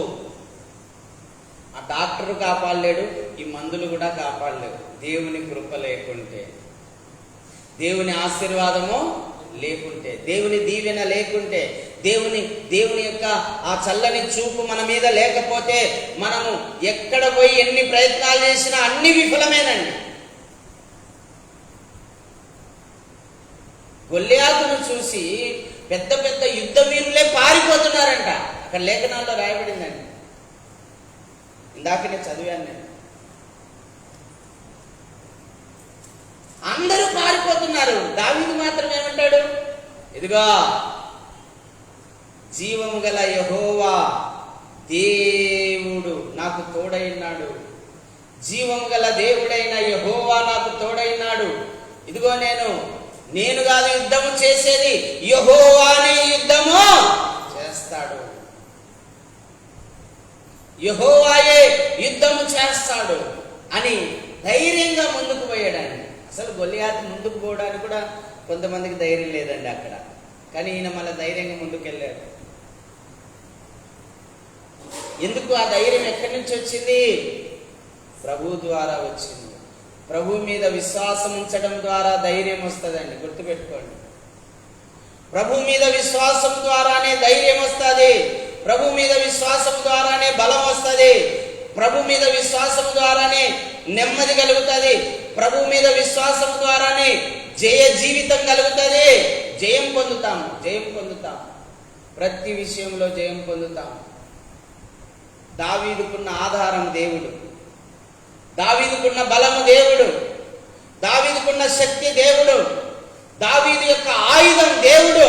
డాక్టర్ కాపాడలేడు, ఈ మందులు కూడా కాపాడలేవు. దేవుని కృప లేకుంటే, దేవుని ఆశీర్వాదము లేకుంటే, దేవుని దీవెన లేకుంటే, దేవుని యొక్క ఆ చల్లని చూపు మన మీద లేకపోతే మనము ఎక్కడ పోయి ఎన్ని ప్రయత్నాలు చేసినా అన్ని విఫలమేనండి. గొల్లియాతును చూసి పెద్ద పెద్ద యుద్ధ వీరులే పారిపోతున్నారంట. అక్కడ లేఖనాల్లో రాయబడిందండి, ఇందాకనే చదివాను నేను. అందరూ పారిపోతున్నారు, దావీదు మాత్రం ఏమంటాడు? ఇదిగో జీవము గల యెహోవా దేవుడు నాకు తోడైనాడు, జీవము గల దేవుడైన యెహోవా నాకు తోడైనాడు. ఇదిగో నేను కాదు యుద్ధము చేసేది, యెహోవానే యుద్ధము చేస్తాడు, యెహోవాయే యుద్ధము చేస్తాడు అని ధైర్యంగా ముందుకు పోయాడండి. అసలు గొల్లియాతు ముందుకు పోవడానికి కూడా కొంతమందికి ధైర్యం లేదండి అక్కడ, కానీ ఈయన మళ్ళీ ధైర్యంగా ముందుకు వెళ్ళాడు. ఎందుకు ఆ ధైర్యం ఎక్కడి నుంచి వచ్చింది? ప్రభు ద్వారా వచ్చింది. ప్రభు మీద విశ్వాసం ఉంచడం ద్వారా ధైర్యం వస్తుందండి, గుర్తుపెట్టుకోండి. ప్రభు మీద విశ్వాసం ద్వారానే ధైర్యం వస్తుంది, ప్రభు మీద విశ్వాసం ద్వారానే బలం వస్తుంది, ప్రభు మీద విశ్వాసం ద్వారానే నెమ్మది కలుగుతుంది, ప్రభు మీద విశ్వాసం ద్వారానే జయ జీవితం కలుగుతుంది. జయం పొందుతాం, ప్రతి విషయంలో జయం పొందుతాం. దావీదుకున్న ఆధారం దేవుడు, దావీదుకున్న బలము దేవుడు, దావీదుకున్న శక్తి దేవుడు, దావీదు యొక్క ఆయుధం దేవుడు.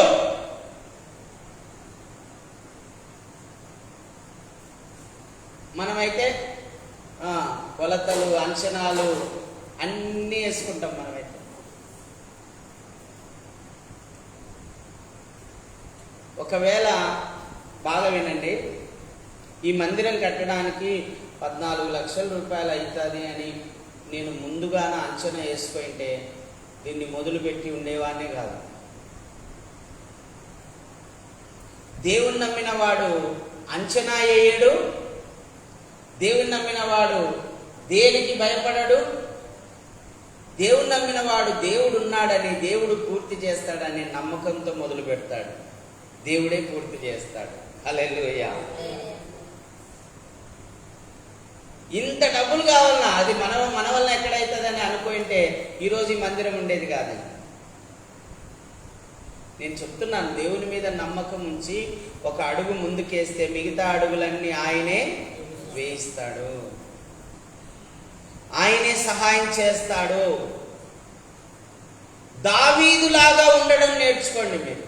మనమైతే కొలతలు, అంచనాలు అన్నీ వేసుకుంటాం. మనమైతే ఒకవేళ బాగా వినండి, ఈ మందిరం కట్టడానికి 14 లక్షల రూపాయలు అవుతుంది అని నేను ముందుగాన అంచనా వేసుకుంటే దీన్ని మొదలుపెట్టి ఉండేవాడినే కాదు. దేవుని నమ్మిన వాడు అంచనా వేయడు, దేవుని నమ్మిన వాడు దేనికి భయపడడు, దేవుని నమ్మిన వాడు దేవుడు ఉన్నాడని, దేవుడు పూర్తి చేస్తాడని నమ్మకంతో మొదలు పెడతాడు. దేవుడే పూర్తి చేస్తాడు. హల్లెలూయా. ఇంత డబ్బులు కావాలన్నా అది మన వల్ల ఎక్కడైతుందని అనుకుంటే ఈరోజు ఈ మందిరం ఉండేది కాదు. నేను చెప్తున్నాను, దేవుని మీద నమ్మకం ఉంచి ఒక అడుగు ముందుకేస్తే మిగతా అడుగులన్నీ ఆయనే వేయిస్తాడు, ఆయనే సహాయం చేస్తాడు. దావీదులాగా ఉండడం నేర్చుకోండి మీరు.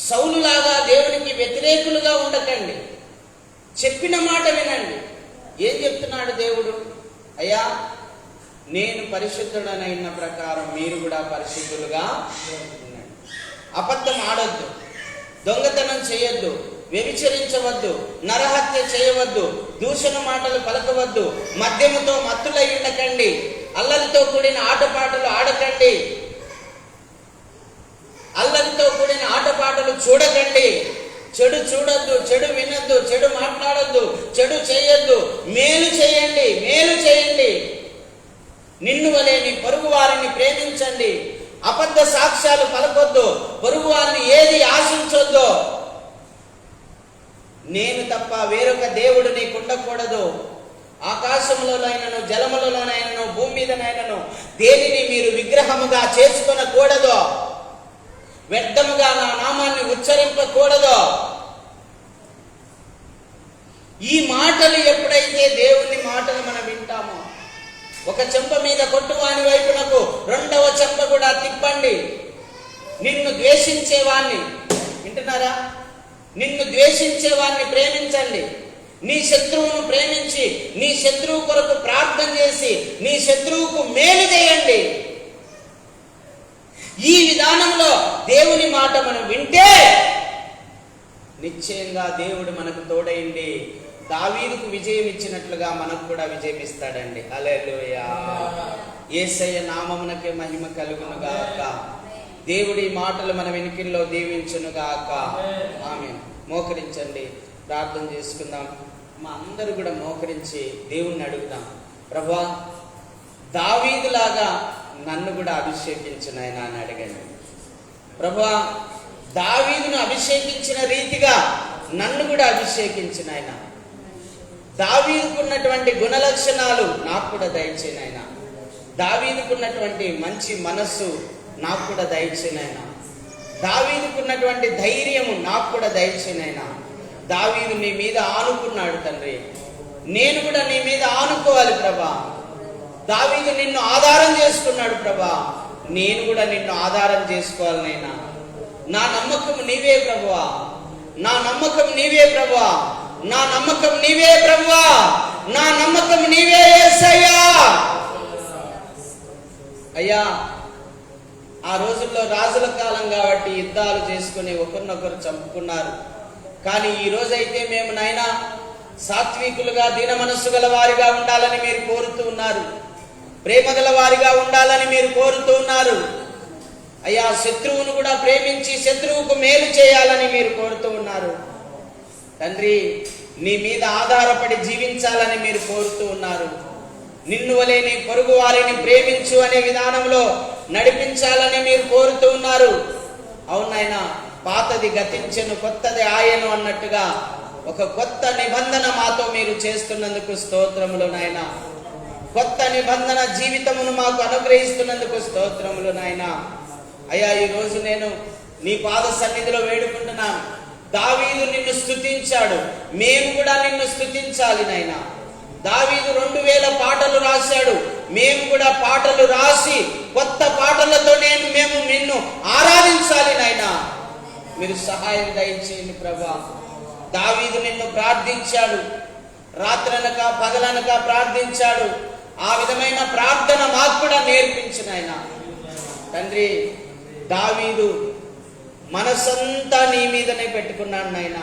సౌలులాగా దేవునికి వ్యతిరేకులుగా ఉండకండి. చెప్పిన మాట వినండి. ఏం చెప్తున్నాడు దేవుడు? అయ్యా, నేను పరిశుద్ధుడనైన ప్రకారం మీరు కూడా పరిశుద్ధులుగా ఉండండి. అబద్ధం ఆడొద్దు, దొంగతనం చేయొద్దు, వ్యభిచరించవద్దు, నరహత్య చేయవద్దు, దూషణ మాటలు పలకవద్దు, మద్యముతో మత్తులై ఉండకండి, అల్లరితో కూడిన ఆటపాటలు ఆడకండి, అల్లరితో కూడిన ఆటపాటలు చూడకండి, చెడు చూడొద్దు, చెడు వినొద్దు, చెడు మాట్లాడొద్దు, చెడు చేయొద్దు, మేలు చేయండి. నిన్ను వలె నీ పొరుగు వారిని ప్రేమించండి, అబద్ధ సాక్ష్యాలు పలకొద్దు, పొరుగు వారిని ఏది ఆశించొద్దు. నేను తప్ప వేరొక దేవుడు నీకు ఉండకూడదు. ఆకాశంలోనైనను, జలములలోనైనను, భూమి మీదనైనను దేనిని మీరు విగ్రహముగా చేసుకొనకూడదు. వ్యర్థముగా నా నామాన్ని ఉచ్చరింపకూడదు. ఈ మాటలు ఎప్పుడైతే దేవుని మాటలు మనం వింటామో, ఒక చెంప మీద కొట్టువాని వైపునకు రెండవ చెంప కూడా తిప్పండి. నిన్ను ద్వేషించేవాణ్ణి, వింటున్నారా? నిన్ను ద్వేషించేవాణ్ణి ప్రేమించండి. నీ శత్రువును ప్రేమించి నీ శత్రువు కొరకు ప్రార్థన చేసి నీ శత్రువుకు మేలు చేయండి. ఈ విధానంలో దేవుని మాట మనం వింటే నిశ్చయంగా దేవుడు మనకు తోడైండి దావీదుకు విజయం ఇచ్చినట్లుగా మనకు కూడా విజయం ఇస్తాడండి. హల్లెలూయా. యేసయ్య నామమునకే మహిమ కలుగును గాక. దేవుడి మాటలు మన వెనుకల్లో దీవించును గాక. ఆమేన్. మోకరించండి, ప్రార్థన చేసుకుందాం. మా అందరూ కూడా మోకరించి దేవుణ్ణి అడుగుతాం. ప్రభువా, దావీదులాగా నన్ను కూడా అభిషేకించిన ఆయన అని అడగండి. ప్రభువా, దావీదును అభిషేకించిన రీతిగా నన్ను కూడా అభిషేకించిన ఆయన. దావీదుకున్నటువంటి గుణలక్షణాలు నాకు కూడా దయచేయను ఆయన. దావీదుకున్నటువంటి మంచి మనస్సు నాకు కూడా దయచేయను ఆయన. దావీదుకున్నటువంటి ధైర్యము నాకు కూడా దయచేయను ఆయన. దావీదు నీ మీద ఆనుకున్నాడు తండ్రి, నేను కూడా నీ మీద ఆనుకోవాలి ప్రభా. దావీదు నిన్ను ఆధారం చేసుకున్నాడు ప్రభా, నేను కూడా నిన్ను ఆధారం చేసుకోవాలి నైనా. నా నమ్మకం నీవే ప్రభువా, నా నమ్మకం నీవే ప్రభువా, నా నమ్మకం నీవే ప్రభువా, నా నమ్మకం నీవే యేసయ్యా. అయ్యా, ఆ రోజుల్లో రాజుల కాలం కాబట్టి యుద్ధాలు చేసుకుని ఒకరినొకరు చంపుకున్నారు. కానీ ఈ రోజైతే మేము నాయనా సాత్వికులుగా దీన మనస్సు గల వారిగా ఉండాలని మీరు కోరుతూ ఉన్నారు. ప్రేమ గల వారిగా ఉండాలని మీరు కోరుతూ ఉన్నారు. అయ్యా, శత్రువును కూడా ప్రేమించి శత్రువుకు మేలు చేయాలని మీరు కోరుతూ ఉన్నారు. తండ్రి, నీ మీద ఆధారపడి జీవించాలని మీరు కోరుతూ ఉన్నారు. నిన్ను వలె నీ పొరుగు వారిని ప్రేమించు అనే విధానంలో నడిపించాలని మీరు కోరుతూ ఉన్నారు. అవునాయనా, పాతది గతించెను కొత్తది ఆయను అన్నట్టుగా ఒక కొత్త నిబంధన మాతో మీరు చేస్తున్నందుకు స్తోత్రములు నాయనా. కొత్త నిబంధన జీవితమును మాకు అనుగ్రహిస్తున్నందుకు స్తోత్రములు నాయనా. అయ్యా, ఈరోజు నేను నీ పాద సన్నిధిలో వేడుకుంటున్నాను. దావీదు నిన్ను స్తుతించాడు, మేము కూడా నిన్ను స్తుతించాలి నాయనా. దావీదు 2000 పాటలు రాశాడు, మేము కూడా పాటలు రాసి కొత్త పాటలతో మేము నిన్ను ఆరాధించాలి నాయనా. మీరు సహాయం దయచేయండి ప్రభా. దావీదు నిన్ను ప్రార్థించాడు, రాత్రనక పగలనక ప్రార్థించాడు. ఆ విధమైన ప్రార్థన మాకు కూడా నేర్పించిన ఆయన. తండ్రి, దావీదు మనసంతా నీ మీదనే పెట్టుకున్నాడు నాయన.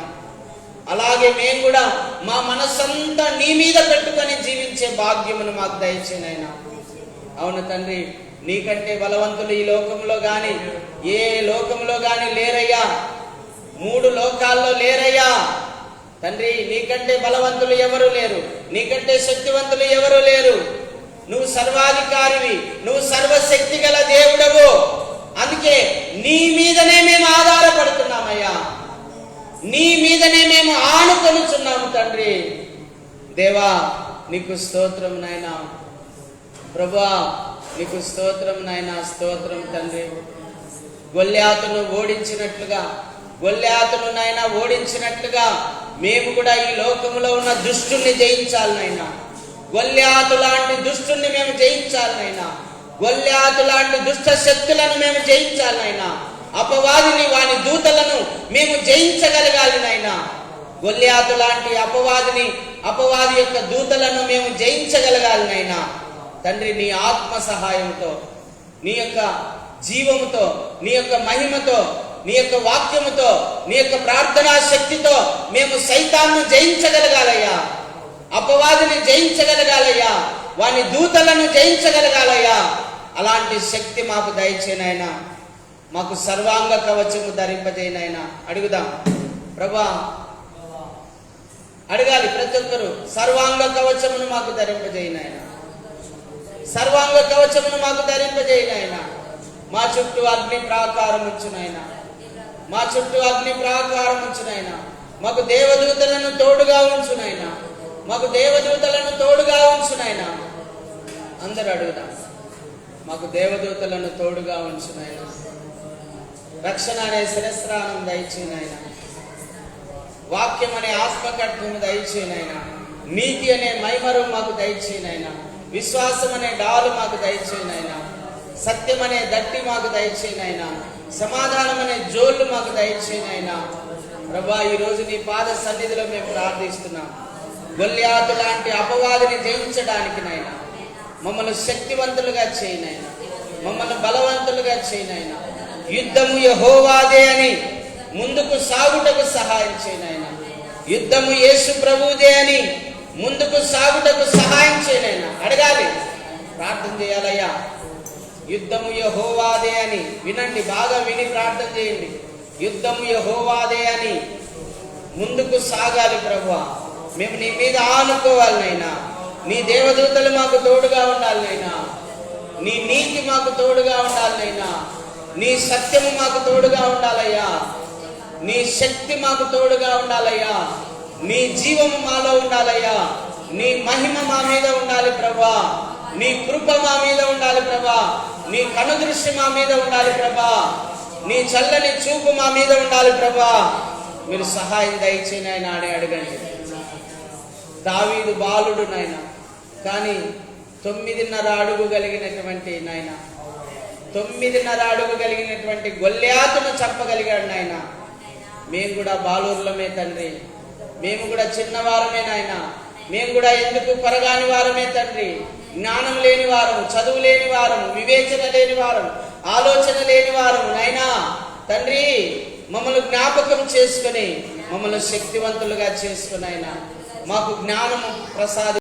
అలాగే మేము కూడా మా మనసంతా నీ మీద పెట్టుకొని జీవించే భాగ్యమును మాకు దయచేయనైనా. అవును తండ్రి, నీకంటే బలవంతులు ఈ లోకంలో గాని ఏ లోకంలో గాని లేరయ్యా. 3 లోకాల్లో లేరయ్యా. తండ్రి, నీకంటే బలవంతులు ఎవరు లేరు, నీకంటే శక్తివంతులు ఎవరు లేరు. నువ్వు సర్వాధికారివి, నువ్వు సర్వశక్తి గల దేవుడవు. అందుకే నీ మీదనే మేము ఆధారపడుతున్నామయ్యా, నీ మీదనే మేము ఆనుకొనుచున్నాము తండ్రి. దేవా, నీకు స్తోత్రం నాయనా. ప్రభువా, నీకు స్తోత్రం నాయనా. స్తోత్రం తండ్రి. గొల్యాతును ఓడించినట్లుగా, గొల్యాతును నాయనా ఓడించినట్లుగా మేము కూడా ఈ లోకంలో ఉన్న దుష్టుని జయించాలి నాయనా. గొల్యాతు లాంటి దుష్టుని మేము జయించాలి నాయనా. గొల్యాతు లాంటి దుష్ట శక్తులను మేము జయించాలి నాయనా. అపవాదిని, వాని దూతలను మేము జయించగలగాలి నాయనా. గొల్యాతు లాంటి అపవాదిని, అపవాది యొక్క దూతలను మేము జయించగలగాలి నాయనా. తండ్రి, నీ ఆత్మ సహాయంతో, నీ యొక్క జీవముతో, నీ యొక్క మహిమతో, నీ యొక్క వాక్యముతో, నీ యొక్క ప్రార్థనా శక్తితో మేము సైతాన్ని జయించగలగాలయ్యా. అపవాదిని జయించగలగాలయ్యా. వాని దూతలను జయించగలగాలయ్యా. అలాంటి శక్తి మాకు దయచేయనైనా. మాకు సర్వాంగ కవచము ధరింపజేయనైనా. అడుగుదాం ప్రభా, అడగాలి ప్రతి ఒక్కరు. సర్వాంగ కవచమును మాకు ధరింపజేయనైనా. సర్వాంగ కవచమును మాకు ధరింపజేయనైనా. మా చుట్టూ అగ్ని ప్రాకారం ఉంచునైనా. మా చుట్టూ అగ్ని ప్రాకారం ఉంచునైనా. మాకు దేవదూతలను తోడుగా ఉంచునైనా. మాకు దేవదూతలను తోడుగా ఉంచునైనా. అందరూ అడుగుదాం. మాకు దేవదూతలను తోడుగా ఉంచునైనా. రక్షణ అనే శిరస్త్రానం దయచేయనైనా. వాక్యం అనే ఆత్మకత్వము దయచేయనైనా. నీతి అనే మైమరు మాకు దయచేయనైనా. విశ్వాసం అనే డాలు మాకు దయచేయనైనా. సత్యం అనే దట్టి మాకు దయచేయనైనా. సమాధానం అనే జోళ్ళు మాకు దయచేయనైనా. ప్రభా, ఈరోజు నీ పాద సన్నిధిలో మేము ప్రార్థిస్తున్నాం. గొల్యాతు లాంటి అపవాదిని జయించడానికి నైనా మమ్మల్ని శక్తివంతులుగా చేయనైనా. మమ్మల్ని బలవంతులుగా చేయనైనా. యుద్ధము యెహోవాదే అని ముందుకు సాగుటకు సహాయం చేయనైనా. యుద్ధము యేసు ప్రభువుదే అని ముందుకు సాగుటకు సహాయం చేయనైనా. అడగాలి, ప్రార్థన చేయాలయ్యా. యుద్ధము యెహోవాదే అని వినండి, బాగా విని ప్రార్థన చేయండి. యుద్ధము యెహోవాదే అని ముందుకు సాగాలి ప్రభువా. మేము నీ మీద ఆనుకోవాలి నైనా. నీ దేవదూతలు మాకు తోడుగా ఉండాలి నైనా. నీ నీతి మాకు తోడుగా ఉండాలి నైనా. నీ సత్యము మాకు తోడుగా ఉండాలయ్యా. నీ శక్తి మాకు తోడుగా ఉండాలయ్యా. నీ జీవము మాలో ఉండాలయ్యా. నీ మహిమ మా మీద ఉండాలి ప్రభా. నీ కృప మా మీద ఉండాలి ప్రభా. నీ కనుదృష్టి మా మీద ఉండాలి ప్రభా. నీ చల్లని చూపు మా మీద ఉండాలి ప్రభా. మీరు సహాయం దయచేయండి ఆయన అని అడగండి. దావీదు బాలుడు నాయన, కానీ 9.5 అడుగు కలిగినటువంటి నాయన, 9.5 అడుగు కలిగినటువంటి గొల్యాతును చంపగలిగాడు నాయన. మేము కూడా బాలుర్లమే తండ్రి. మేము కూడా చిన్నవారమే నాయన. మేము కూడా ఎందుకు పరగాని వారమే తండ్రి. జ్ఞానం లేని వారం, చదువు లేని వారం, వివేచన లేని వారం, ఆలోచన లేని వారం నాయనా. తండ్రి, మమ్మల్ని జ్ఞాపకం చేసుకుని మమ్మల్ని శక్తివంతులుగా చేసుకుని ఆయన మాకు జ్ఞానము ప్రసాది.